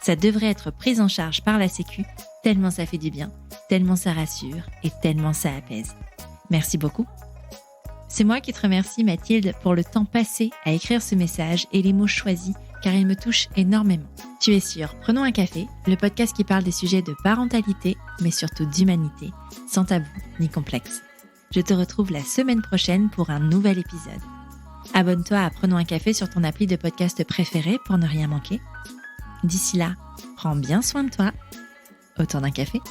Ça devrait être pris en charge par la Sécu, tellement ça fait du bien, tellement ça rassure et tellement ça apaise. Merci beaucoup. » C'est moi qui te remercie, Mathilde, pour le temps passé à écrire ce message et les mots choisis, car ils me touchent énormément. Tu es sur Prenons un café, le podcast qui parle des sujets de parentalité, mais surtout d'humanité, sans tabou ni complexe. Je te retrouve la semaine prochaine pour un nouvel épisode. Abonne-toi à Prenons un café sur ton appli de podcast préféré pour ne rien manquer. D'ici là, prends bien soin de toi. Autour d'un café.